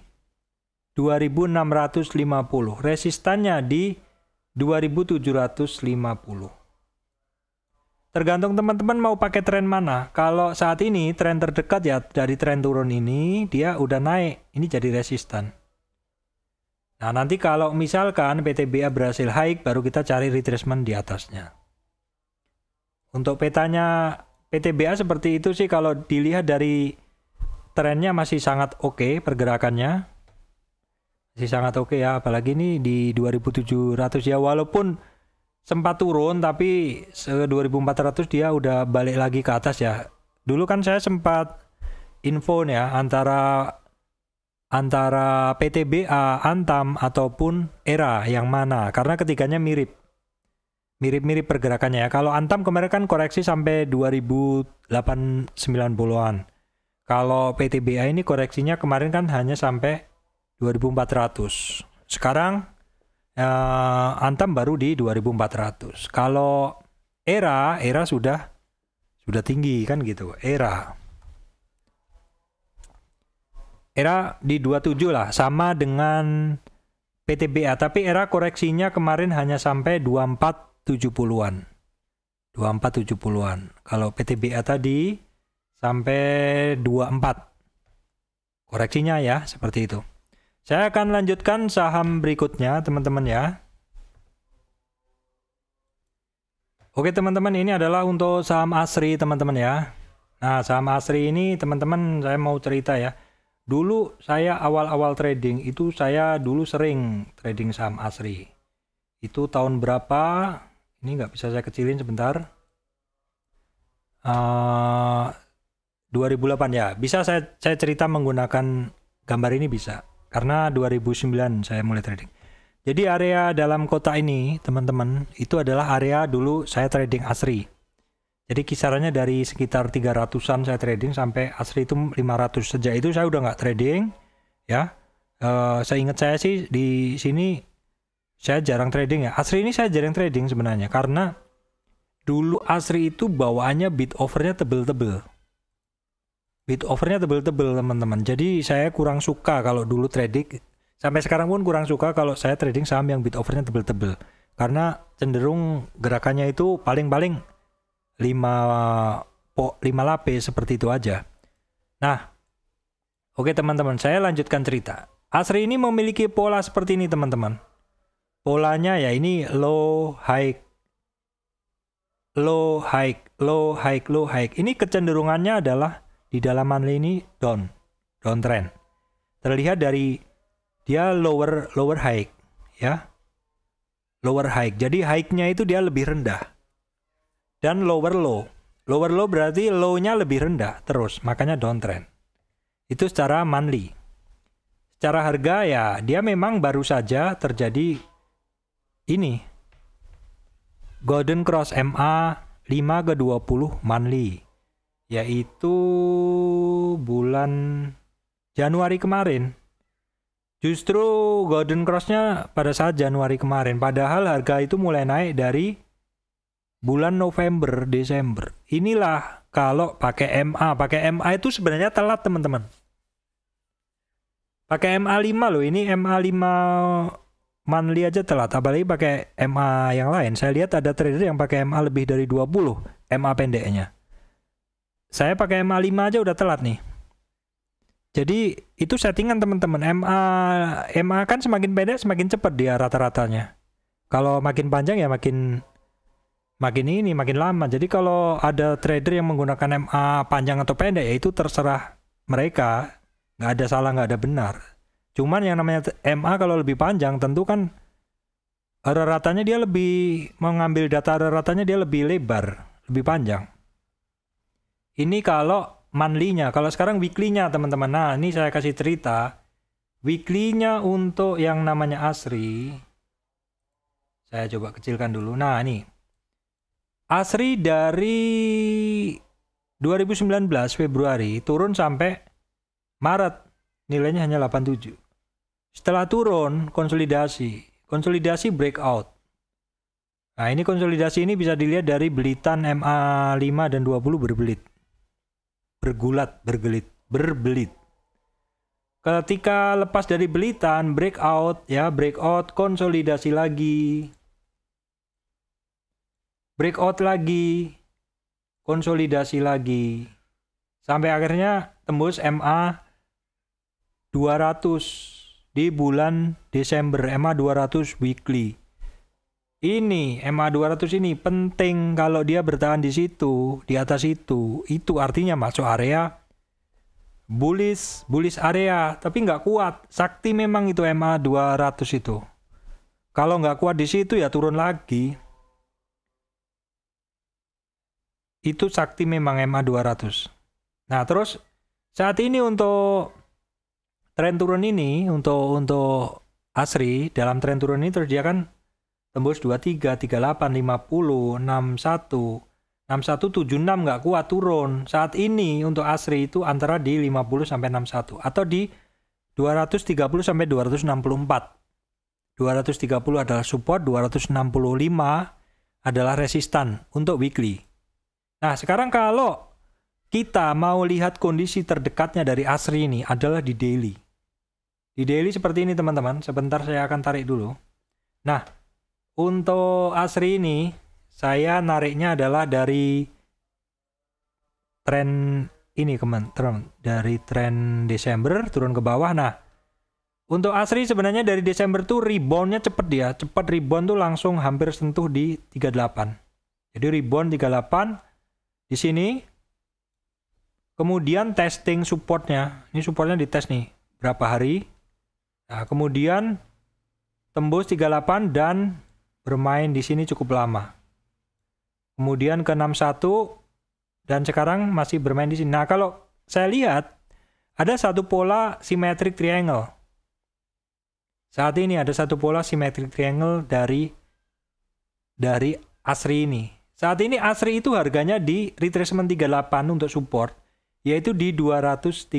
2650, resistannya di 2750. Tergantung teman-teman mau pakai tren mana. Kalau saat ini tren terdekat ya dari tren turun ini dia udah naik, ini jadi resistan. Nah, nanti kalau misalkan PTBA berhasil high baru kita cari retracement di atasnya. Untuk petanya PTBA seperti itu sih, kalau dilihat dari trennya masih sangat oke pergerakannya. Masih sangat oke ya, apalagi ini di 2700 ya, walaupun sempat turun tapi 2400 dia udah balik lagi ke atas ya. Dulu kan saya sempat info nih ya antara PTBA, Antam ataupun ERA yang mana, karena ketiganya mirip pergerakannya ya. Kalau Antam kemarin kan koreksi sampai 2890-an. Kalau PTBA ini koreksinya kemarin kan hanya sampai 2400. Sekarang Antam baru di 2400. Kalau ERA sudah tinggi kan gitu. ERA di 27 lah, sama dengan PTBA, tapi ERA koreksinya kemarin hanya sampai 2470-an. 2470-an. Kalau PTBA tadi sampai 24. Koreksinya ya, seperti itu. Saya akan lanjutkan saham berikutnya, teman-teman ya. Oke, teman-teman, ini adalah untuk saham ASRI, teman-teman ya. Nah, saham ASRI ini, teman-teman, saya mau cerita ya. Dulu saya awal-awal trading itu saya dulu sering trading saham ASRI. Itu tahun berapa? Ini nggak bisa saya kecilin sebentar. 2008 ya. Bisa saya cerita menggunakan gambar ini bisa. Karena 2009 saya mulai trading. Jadi area dalam kota ini, teman-teman, itu adalah area dulu saya trading ASRI. Jadi kisarannya dari sekitar 300-an saya trading sampai ASRI itu 500. Sejak itu saya udah nggak trading ya. Seingat saya sih di sini saya jarang trading ya. ASRI ini saya jarang trading sebenarnya karena dulu ASRI itu bawaannya bid overnya tebel-tebel. Bid overnya tebel-tebel, teman-teman. Jadi saya kurang suka kalau dulu trading. Sampai sekarang pun kurang suka kalau saya trading saham yang bid overnya tebel-tebel. Karena cenderung gerakannya itu paling-paling 5 lapis seperti itu aja. Nah, oke teman-teman, saya lanjutkan cerita. ASRI ini memiliki pola seperti ini, teman-teman. Polanya ya ini low high low high low high low high. Ini kecenderungannya adalah di dalam monthly ini downtrend. Terlihat dari dia lower high ya. Lower high. Jadi high-nya itu dia lebih rendah. Dan lower low berarti low-nya lebih rendah terus, makanya downtrend. Itu secara monthly. Secara harga ya dia memang baru saja terjadi ini Golden Cross MA 5 ke 20 monthly, yaitu bulan Januari kemarin. Justru Golden Cross-nya pada saat Januari kemarin, padahal harga itu mulai naik dari bulan November, Desember. Inilah kalau pakai MA. Pakai MA itu sebenarnya telat, teman-teman. Pakai MA 5 loh. Ini MA 5 monthly aja telat. Apalagi pakai MA yang lain. Saya lihat ada trader yang pakai MA lebih dari 20. MA pendeknya. Saya pakai MA 5 aja udah telat nih. Jadi itu settingan, teman-teman. MA kan semakin pendek semakin cepat dia rata-ratanya. Kalau makin panjang ya makin lama. Jadi kalau ada trader yang menggunakan MA panjang atau pendek ya itu terserah mereka. Nggak ada salah, nggak ada benar. Cuman yang namanya MA kalau lebih panjang tentu kan rata-ratanya dia lebih mengambil data, rata-ratanya dia lebih lebar, lebih panjang. Ini kalau monthly-nya. Kalau sekarang weekly-nya, teman-teman. Nah, ini saya kasih cerita. Weekly-nya untuk yang namanya ASRI. Saya coba kecilkan dulu. Nah, ini. ASRI dari 2019 Februari turun sampai Maret, nilainya hanya 87. Setelah turun, konsolidasi breakout. Nah, ini konsolidasi ini bisa dilihat dari belitan MA 5 dan 20 berbelit. Ketika lepas dari belitan, breakout, konsolidasi lagi. Breakout lagi, konsolidasi lagi, sampai akhirnya tembus MA 200 di bulan Desember, MA 200 weekly. Ini MA 200 ini penting kalau dia bertahan di situ, di atas itu artinya masuk area bullish area, tapi nggak kuat. Sakti memang itu MA 200 itu. Kalau nggak kuat di situ ya turun lagi. itu sakti memang MA 200. Nah, terus saat ini untuk tren turun ini, untuk ASRI dalam tren turun ini terus dia kan tembus 23, 38, 50, 61, 6176 nggak kuat turun. Saat ini untuk ASRI itu antara di 50 sampai 61 atau di 230 sampai 264. 230 adalah support, 265 adalah resistan untuk weekly. Nah, sekarang kalau kita mau lihat kondisi terdekatnya dari ASRI ini adalah di daily. Di daily seperti ini teman-teman. Sebentar saya akan tarik dulu. Nah, untuk ASRI ini saya nariknya adalah dari tren ini teman-teman. Dari tren Desember turun ke bawah. Nah, untuk ASRI sebenarnya dari Desember tuh reboundnya cepet dia. Cepat rebound tuh langsung hampir sentuh di 38. Jadi rebound 38 di sini. Kemudian testing supportnya. Ini supportnya dites nih. Berapa hari. Nah, kemudian tembus 38 dan bermain di sini cukup lama. Kemudian ke 61 dan sekarang masih bermain di sini. Nah, kalau saya lihat ada satu pola symmetric triangle. Saat ini ada satu pola symmetric triangle dari ASRI ini. Saat ini ASRI itu harganya di retracement 38 untuk support, yaitu di 230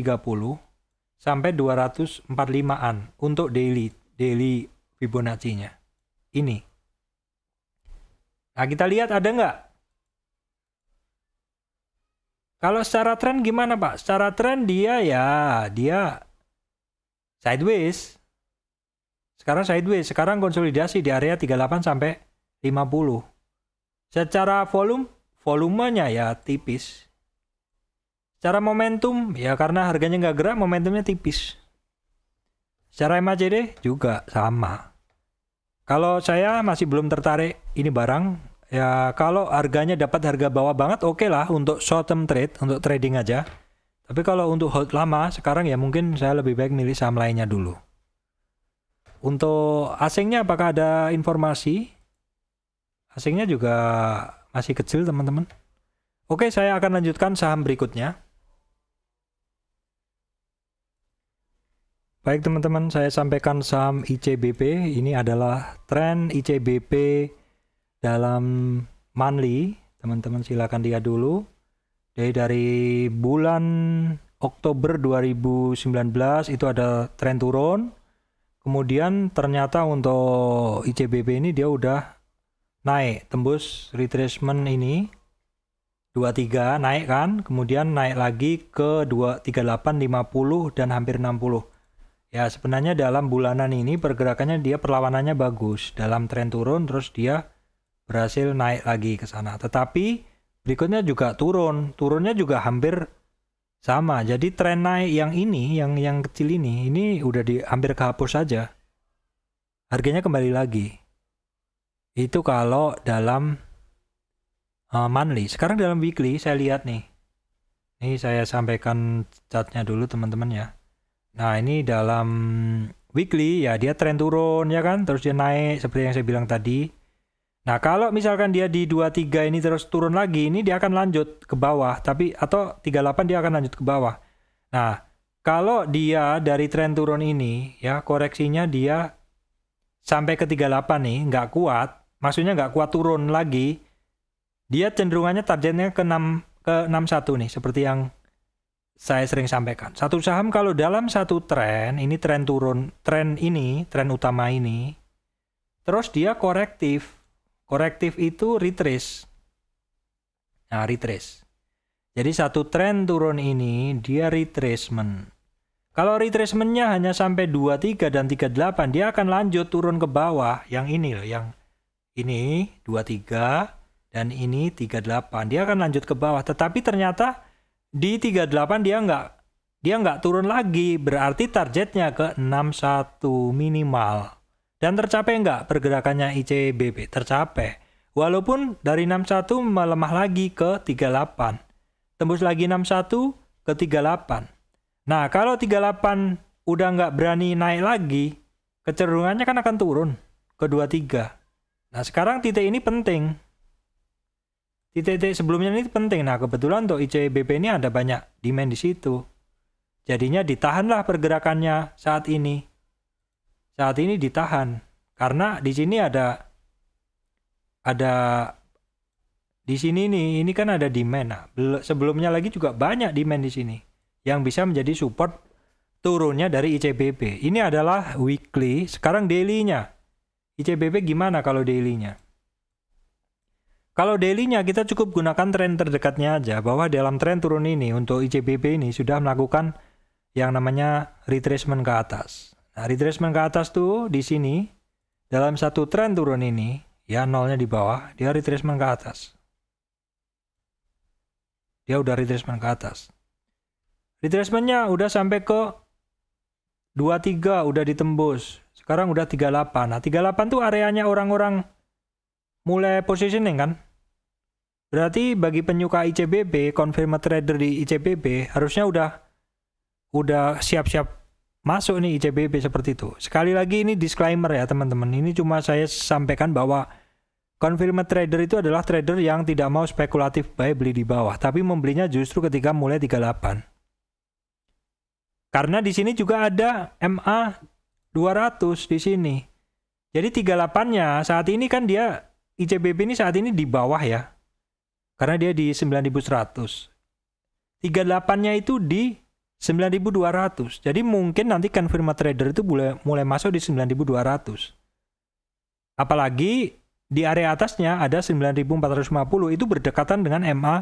sampai 245-an untuk daily Fibonacci-nya. Ini. Nah, kita lihat ada nggak? Kalau secara tren gimana, Pak? Secara tren dia sideways. Sekarang konsolidasi di area 38 sampai 50. Secara volumenya ya tipis. Secara momentum ya karena harganya nggak gerak, momentumnya tipis. Secara MACD juga sama. Kalau saya masih belum tertarik ini barang, ya kalau harganya dapat harga bawah banget oke lah untuk short term trade, untuk trading aja. Tapi kalau untuk hold lama sekarang ya mungkin saya lebih baik milih saham lainnya dulu. Untuk asingnya apakah ada informasi? Asingnya juga masih kecil teman-teman. Oke, saya akan lanjutkan saham berikutnya. Baik teman-teman, saya sampaikan saham ICBP. Ini adalah tren ICBP dalam monthly. Teman-teman silakan lihat dulu. Jadi dari bulan Oktober 2019 itu ada tren turun. Kemudian ternyata untuk ICBP ini dia udah naik, tembus retracement ini 23 naik kan, kemudian naik lagi ke 238, 50 dan hampir 60. Ya sebenarnya dalam bulanan ini pergerakannya dia perlawanannya bagus, dalam tren turun terus dia berhasil naik lagi ke sana. Tetapi berikutnya juga turunnya juga hampir sama, jadi tren naik yang ini, yang kecil ini udah hampir kehapus saja. Harganya kembali lagi. Itu kalau dalam monthly. Sekarang dalam weekly saya lihat nih. Ini saya sampaikan chartnya dulu teman-teman ya. Nah ini dalam weekly ya dia tren turun ya kan, terus dia naik seperti yang saya bilang tadi. Nah, kalau misalkan dia di 23 ini terus turun lagi, ini dia akan lanjut ke bawah, atau 38 dia akan lanjut ke bawah. Nah, kalau dia dari tren turun ini, ya koreksinya dia sampai ke 38 nih, nggak kuat, maksudnya nggak kuat turun lagi, dia cenderungannya targetnya ke 61 nih, seperti yang saya sering sampaikan. Satu saham kalau dalam satu tren, ini tren turun, tren utama ini, terus dia korektif. Korektif itu retrace. Nah, retrace. Jadi satu tren turun ini dia retracement. Kalau retracementnya hanya sampai 23 dan 38, dia akan lanjut turun ke bawah. Yang ini loh, yang ini 23 dan ini 38. Dia akan lanjut ke bawah. Tetapi ternyata di 38 dia nggak turun lagi. Berarti targetnya ke 61 minimal. Dan tercapai nggak pergerakannya ICBP? Tercapai. Walaupun dari 61 melemah lagi ke 38. Tembus lagi 61 ke 38. Nah, kalau 38 udah nggak berani naik lagi, kecenderungannya kan akan turun ke 23. Nah, sekarang titik ini penting. titik-titik sebelumnya ini penting. Nah, kebetulan untuk ICBP ini ada banyak demand di situ. Jadinya ditahanlah pergerakannya saat ini. Saat ini ditahan karena di sini ada di sini nih, ini kan ada demand. Nah, sebelumnya lagi juga banyak demand di sini yang bisa menjadi support turunnya dari ICBP. Ini adalah weekly, sekarang daily-nya. ICBP gimana kalau daily-nya? Kalau daily-nya kita cukup gunakan tren terdekatnya aja, bahwa dalam tren turun ini untuk ICBP ini sudah melakukan yang namanya retracement ke atas. Nah, retracement ke atas tuh di sini dalam satu tren turun ini, ya nolnya di bawah, dia retracement ke atas. Dia udah retracement ke atas. Retracementnya udah sampai ke 23, udah ditembus. Sekarang udah 38. Nah, 38 tuh areanya orang-orang mulai positioning kan? Berarti bagi penyuka ICBP, confirmed trader di ICBP harusnya udah siap-siap masuk nih ICBP seperti itu. Sekali lagi ini disclaimer ya teman-teman. Ini cuma saya sampaikan bahwa confirmed trader itu adalah trader yang tidak mau spekulatif buy beli di bawah, tapi membelinya justru ketika mulai 38. Karena di sini juga ada MA 200 di sini. Jadi 38-nya saat ini kan dia ICBP ini saat ini di bawah ya. Karena dia di 9.100. 38-nya itu di 9.200. Jadi mungkin nanti confirmed trader itu mulai masuk di 9.200. Apalagi di area atasnya ada 9.450 itu berdekatan dengan MA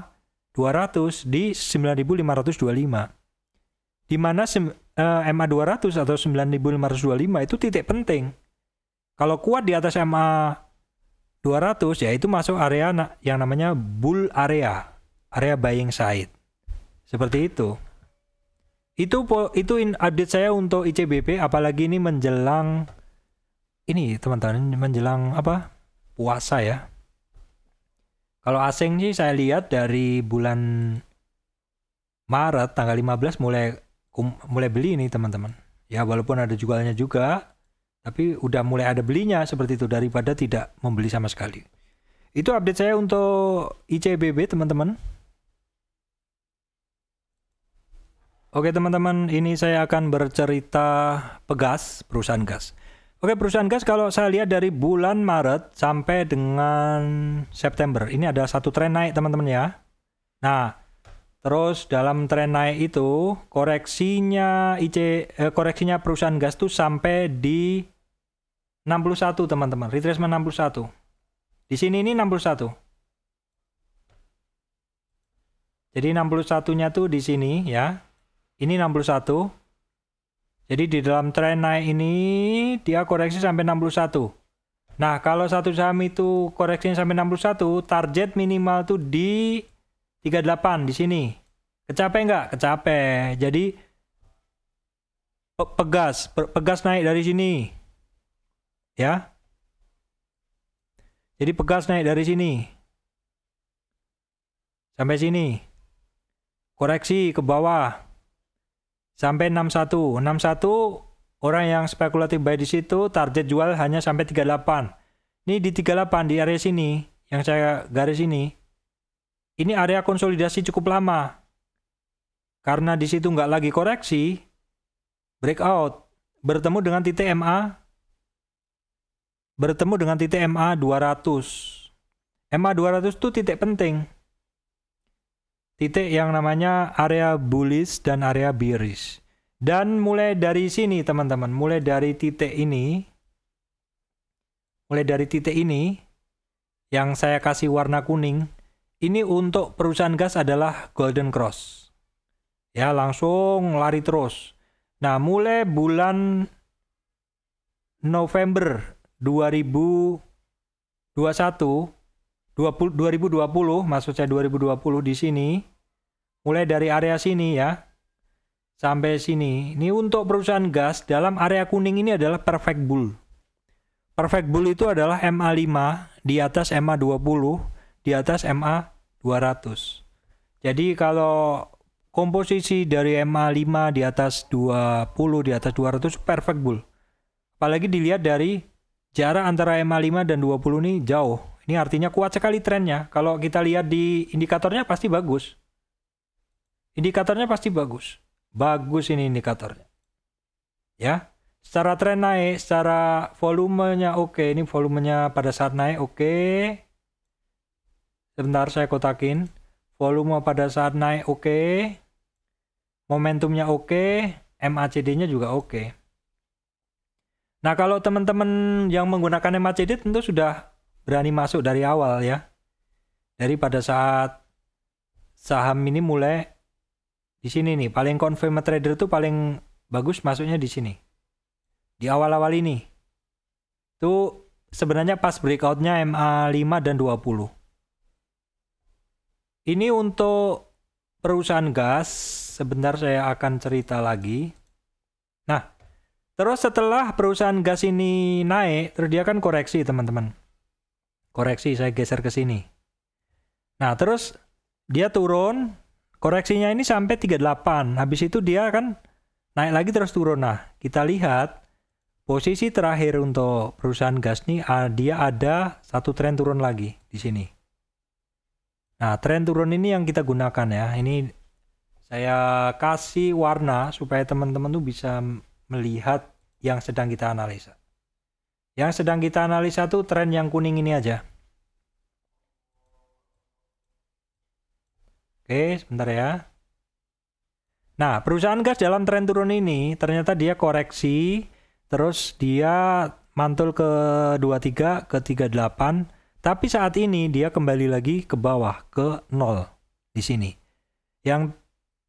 200 di 9.525. Di mana MA 200 atau 9.525 itu titik penting. Kalau kuat di atas MA 200 ya itu masuk area yang namanya bull area buying side. Seperti itu. Itu update saya untuk ICBP, apalagi ini menjelang ini teman-teman, menjelang apa? Puasa ya. Kalau asing sih saya lihat dari bulan Maret tanggal 15 mulai beli nih teman-teman. Ya walaupun ada jualnya juga, tapi udah mulai ada belinya seperti itu daripada tidak membeli sama sekali. Itu update saya untuk ICBP teman-teman. Oke teman-teman, ini saya akan bercerita Pegas, perusahaan gas. Oke, perusahaan gas kalau saya lihat dari bulan Maret sampai dengan September, ini ada satu tren naik teman-teman ya. Nah, terus dalam tren naik itu koreksinya perusahaan gas tuh sampai di 61 teman-teman, retracement 61. Di sini ini 61. Jadi 61-nya tuh di sini ya. Ini 61. Jadi di dalam tren naik ini dia koreksi sampai 61. Nah, kalau satu saham itu koreksinya sampai 61, target minimal tuh di 38 di sini. Kecapai nggak? Kecapai. Jadi Pegas naik dari sini. Ya. Jadi Pegas naik dari sini. Sampai sini. Koreksi ke bawah. Sampai 61. 61 orang yang spekulatif buy di situ target jual hanya sampai 38. Ini di 38 di area sini yang saya garis ini. Ini area konsolidasi cukup lama. Karena di situ nggak lagi koreksi, breakout bertemu dengan titik MA 200. MA 200 itu titik penting. Titik yang namanya area bullish dan area bearish. Dan mulai dari sini teman-teman, mulai dari titik ini yang saya kasih warna kuning, ini untuk perusahaan gas adalah golden cross. Ya, langsung lari terus. Nah, mulai bulan November 2020, maksud saya 2020 di sini, mulai dari area sini ya, sampai sini. Ini untuk perusahaan gas dalam area kuning ini adalah perfect bull. Perfect bull itu adalah MA5 di atas MA20, di atas MA200. Jadi kalau komposisi dari MA5 di atas 20, di atas 200 perfect bull. Apalagi dilihat dari jarak antara MA5 dan 20 ini jauh Ini artinya kuat sekali trennya. Kalau kita lihat di indikatornya pasti bagus. Indikatornya pasti bagus. Bagus ini indikatornya. Ya. Secara tren naik, secara volumenya oke. Ini volumenya pada saat naik oke. Sebentar saya kotakin. Volume pada saat naik oke. Momentumnya oke. MACD-nya juga oke. Nah, kalau teman-teman yang menggunakan MACD tentu sudah berani masuk dari awal ya. Dari pada saat saham ini mulai di sini nih, paling confirmed trader itu paling bagus masuknya di sini. Di awal-awal ini. Itu sebenarnya pas breakout-nya MA5 dan 20. Ini untuk perusahaan gas, sebentar saya akan cerita lagi. Nah, terus setelah perusahaan gas ini naik, terus dia kan koreksi teman-teman. Koreksi, saya geser ke sini. Nah, terus dia turun, koreksinya ini sampai 38. Habis itu dia kan naik lagi terus turun. Nah, kita lihat posisi terakhir untuk perusahaan gas ini, dia ada satu tren turun lagi di sini. Nah, tren turun ini yang kita gunakan ya. Ini saya kasih warna supaya teman-teman tuh bisa melihat yang sedang kita analisa. Yang sedang kita analisa tuh tren yang kuning ini aja. Oke, sebentar ya. Nah, perusahaan gas dalam tren turun ini ternyata dia koreksi, terus dia mantul ke 23, ke 38, tapi saat ini dia kembali lagi ke bawah, ke 0 di sini. Yang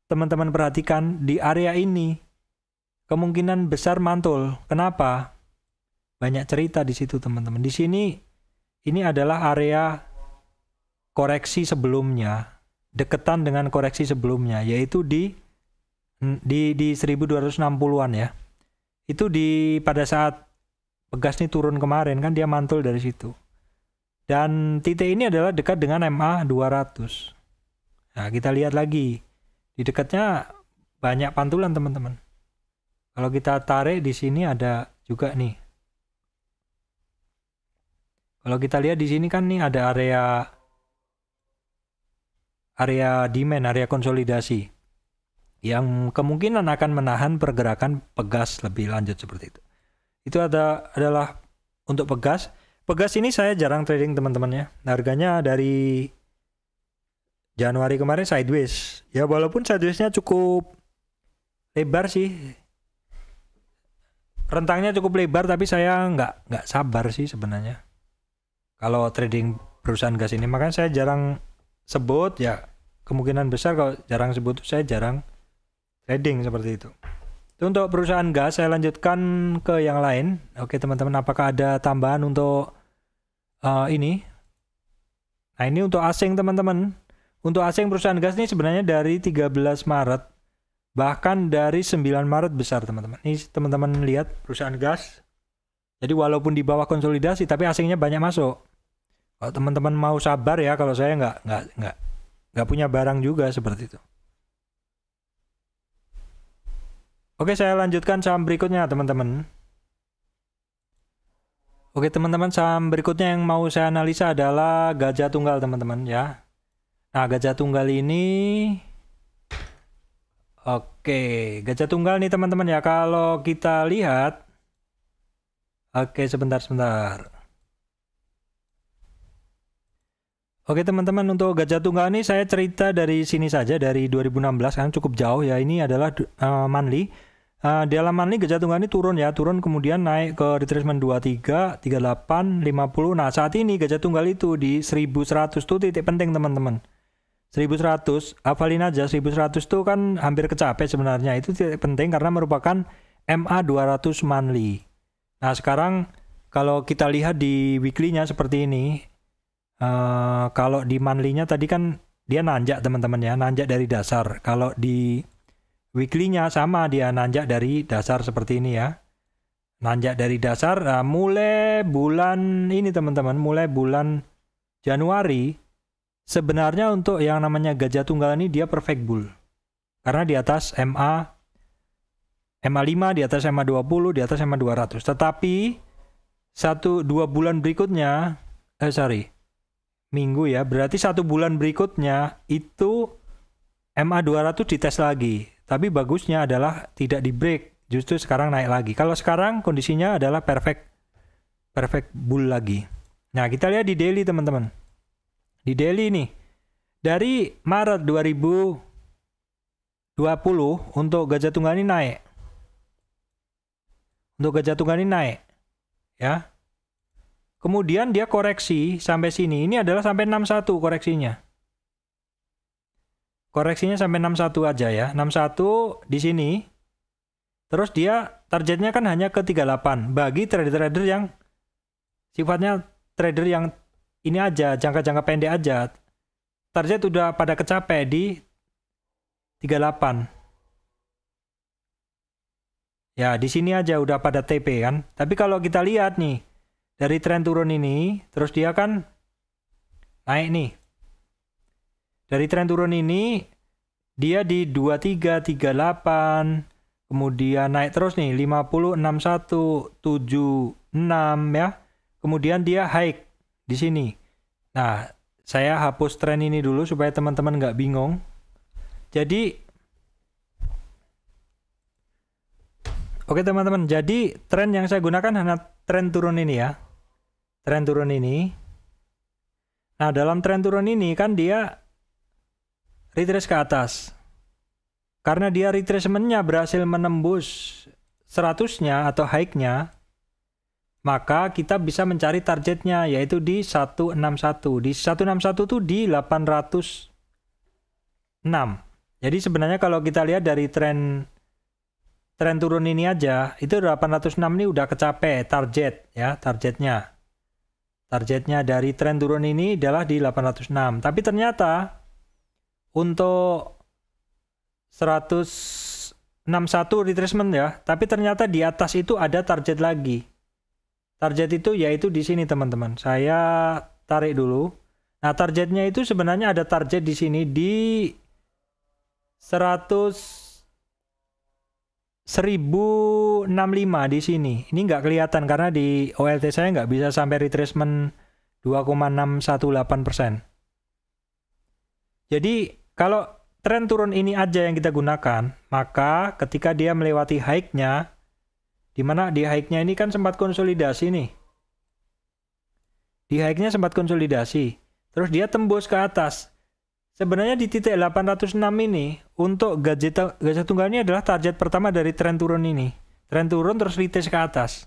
teman-teman perhatikan di area ini kemungkinan besar mantul. Kenapa? Banyak cerita di situ teman-teman. Di sini ini adalah area koreksi sebelumnya, deketan dengan koreksi sebelumnya, yaitu di 1260-an ya. Itu pada saat pegas ini turun kemarin kan dia mantul dari situ. Dan titik ini adalah dekat dengan MA 200. Nah, kita lihat lagi. Di dekatnya banyak pantulan teman-teman. Kalau kita tarik di sini ada juga nih. Kalau kita lihat di sini kan nih ada area demand, area konsolidasi yang kemungkinan akan menahan pergerakan pegas lebih lanjut seperti itu. Itu adalah untuk pegas. Pegas ini saya jarang trading teman-teman ya. Harganya dari Januari kemarin sideways. Ya walaupun sideways-nya cukup lebar sih. Rentangnya cukup lebar tapi saya nggak sabar sih sebenarnya. Kalau trading perusahaan gas ini. Makanya saya jarang sebut ya. Kemungkinan besar kalau jarang sebut saya jarang trading seperti itu. Itu untuk perusahaan gas. Saya lanjutkan ke yang lain. Oke teman-teman, apakah ada tambahan untuk ini? Nah ini untuk asing teman-teman. Untuk asing perusahaan gas ini sebenarnya dari 13 Maret. Bahkan dari 9 Maret besar teman-teman. Ini teman-teman lihat perusahaan gas. Jadi walaupun di bawah konsolidasi tapi asingnya banyak masuk. Kalau teman-teman mau sabar ya, kalau saya nggak punya barang juga seperti itu. Oke, saya lanjutkan saham berikutnya teman-teman. Oke teman-teman, saham berikutnya yang mau saya analisa adalah Gajah Tunggal teman-teman ya. Nah Gajah Tunggal ini, oke Gajah Tunggal nih teman-teman ya. Kalau kita lihat, oke sebentar. Oke teman-teman, untuk Gajah Tunggal ini saya cerita dari sini saja, dari 2016 kan cukup jauh ya. Ini adalah monthly. Dalam monthly Gajah Tunggal ini turun kemudian naik ke retracement 23, 38, 50. Nah saat ini Gajah Tunggal itu di 1100 tuh titik penting teman-teman. 1100, hafalin aja, 1100 tuh kan hampir kecapai sebenarnya. Itu titik penting karena merupakan MA 200 monthly. Nah sekarang kalau kita lihat di weekly-nya seperti ini. Kalau di monthly-nya tadi kan dia nanjak teman-teman ya, nanjak dari dasar. Kalau di weekly-nya sama, dia nanjak dari dasar seperti ini ya. Nanjak dari dasar, mulai bulan ini teman-teman, mulai bulan Januari, sebenarnya untuk yang namanya Gajah Tunggal ini dia perfect bull. Karena di atas MA5, di atas MA20, di atas MA200. Tetapi 1-2 bulan berikutnya, minggu ya, berarti 1 bulan berikutnya itu MA200 dites lagi. Tapi bagusnya adalah tidak di break, justru sekarang naik lagi. Kalau sekarang kondisinya adalah perfect bull lagi. Nah, kita lihat di daily teman-teman. Di daily nih, dari Maret 2020 untuk gajah tunggal ini naik. Untuk gajah tunggal ini naik. Ya. Kemudian dia koreksi sampai sini. Ini adalah sampai 61 koreksinya. Koreksinya sampai 61 aja ya. 61 di sini. Terus dia targetnya kan hanya ke 38. Bagi trader-trader yang sifatnya trader yang ini aja, jangka-jangka pendek aja. Target udah pada kecapai di 38. Ya, di sini aja udah pada TP kan. Tapi kalau kita lihat nih, dari tren turun ini, terus dia kan naik nih. Dari tren turun ini, dia di 23, 38, kemudian naik terus nih, 50, 61, 76 ya. Kemudian dia high di sini. Nah, saya hapus tren ini dulu supaya teman-teman nggak bingung. Jadi, oke teman-teman, jadi tren yang saya gunakan hanya tren turun ini ya. Tren turun ini. Nah, dalam tren turun ini kan dia retrace ke atas. Karena dia retracementnya berhasil menembus 100-nya atau high-nya, maka kita bisa mencari targetnya yaitu di 161. Di 161 itu di 806. Jadi sebenarnya kalau kita lihat dari tren turun ini aja, itu 806 ini udah kecapai target ya, targetnya. Targetnya dari tren turun ini adalah di 806. Tapi ternyata untuk 161 retracement ya, tapi ternyata di atas itu ada target lagi. Target itu yaitu di sini teman-teman. Saya tarik dulu. Nah, targetnya itu sebenarnya ada target di sini di 1065 di sini. Ini nggak kelihatan karena di OLT saya nggak bisa sampai retracement 2,618%. Jadi kalau tren turun ini aja yang kita gunakan, maka ketika dia melewati high-nya, di mana di high-nya ini kan sempat konsolidasi nih. Di high-nya sempat konsolidasi. Terus dia tembus ke atas. Sebenarnya di titik 806 ini, untuk gajah tunggal ini adalah target pertama dari tren turun ini. Tren turun terus retest ke atas.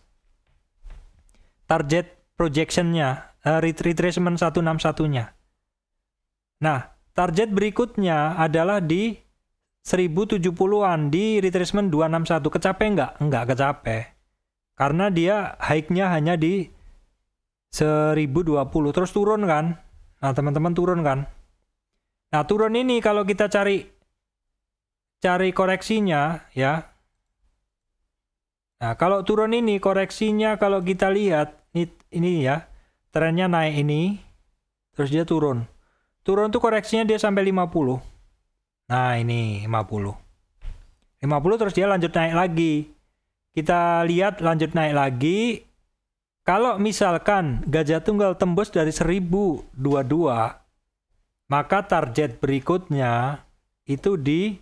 Target projection-nya, retracement 161-nya. Nah, target berikutnya adalah di 1070-an, di retracement 261. Kecapai nggak? Nggak kecapai. Karena dia high-nya hanya di 1020. Terus turun kan? Nah, teman-teman turun kan? Nah, turun ini kalau kita cari koreksinya ya. Nah, kalau turun ini koreksinya kalau kita lihat ini ya, trennya naik ini, terus dia turun. Turun tuh koreksinya dia sampai 50. Nah, ini 50. 50 terus dia lanjut naik lagi. Kita lihat lanjut naik lagi. Kalau misalkan gajah tunggal tembus dari 1022, maka target berikutnya itu di,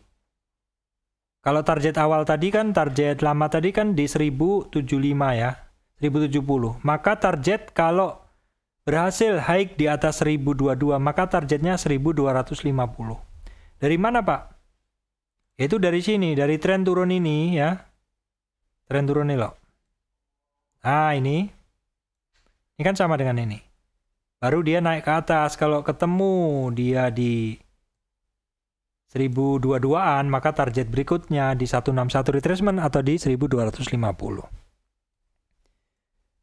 kalau target awal tadi kan, target lama tadi kan di 1075 ya, 1070. Maka target kalau berhasil high di atas 1022, maka targetnya 1250. Dari mana Pak? Itu dari sini, dari tren turun ini ya. Tren turun ini loh. Nah ini kan sama dengan ini. Baru dia naik ke atas. Kalau ketemu dia di 1022-an, maka target berikutnya di 161 retracement atau di 1250.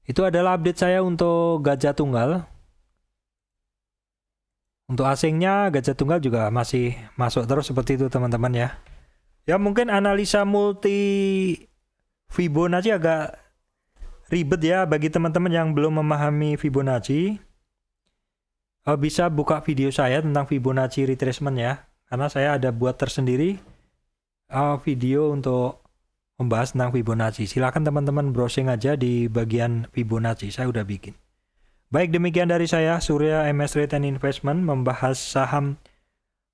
Itu adalah update saya untuk gajah tunggal. Untuk asingnya, gajah tunggal juga masih masuk terus seperti itu teman-teman ya. Ya mungkin analisa multi Fibonacci agak ribet ya bagi teman-teman yang belum memahami Fibonacci. Bisa buka video saya tentang Fibonacci retracement ya. Karena saya ada buat tersendiri video untuk membahas tentang Fibonacci. Silakan teman-teman browsing aja di bagian Fibonacci, saya udah bikin. Baik, demikian dari saya, Surya MS Trade and Investment, membahas saham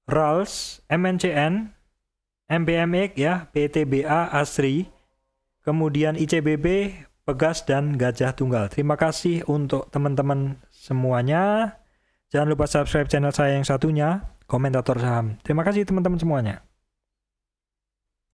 RALS, MNCN, MBMX ya, PTBA, ASRI, kemudian ICBP, Pegas, dan Gajah Tunggal. Terima kasih untuk teman-teman semuanya. Jangan lupa subscribe channel saya yang satunya, Komentator Saham. Terima kasih teman-teman semuanya.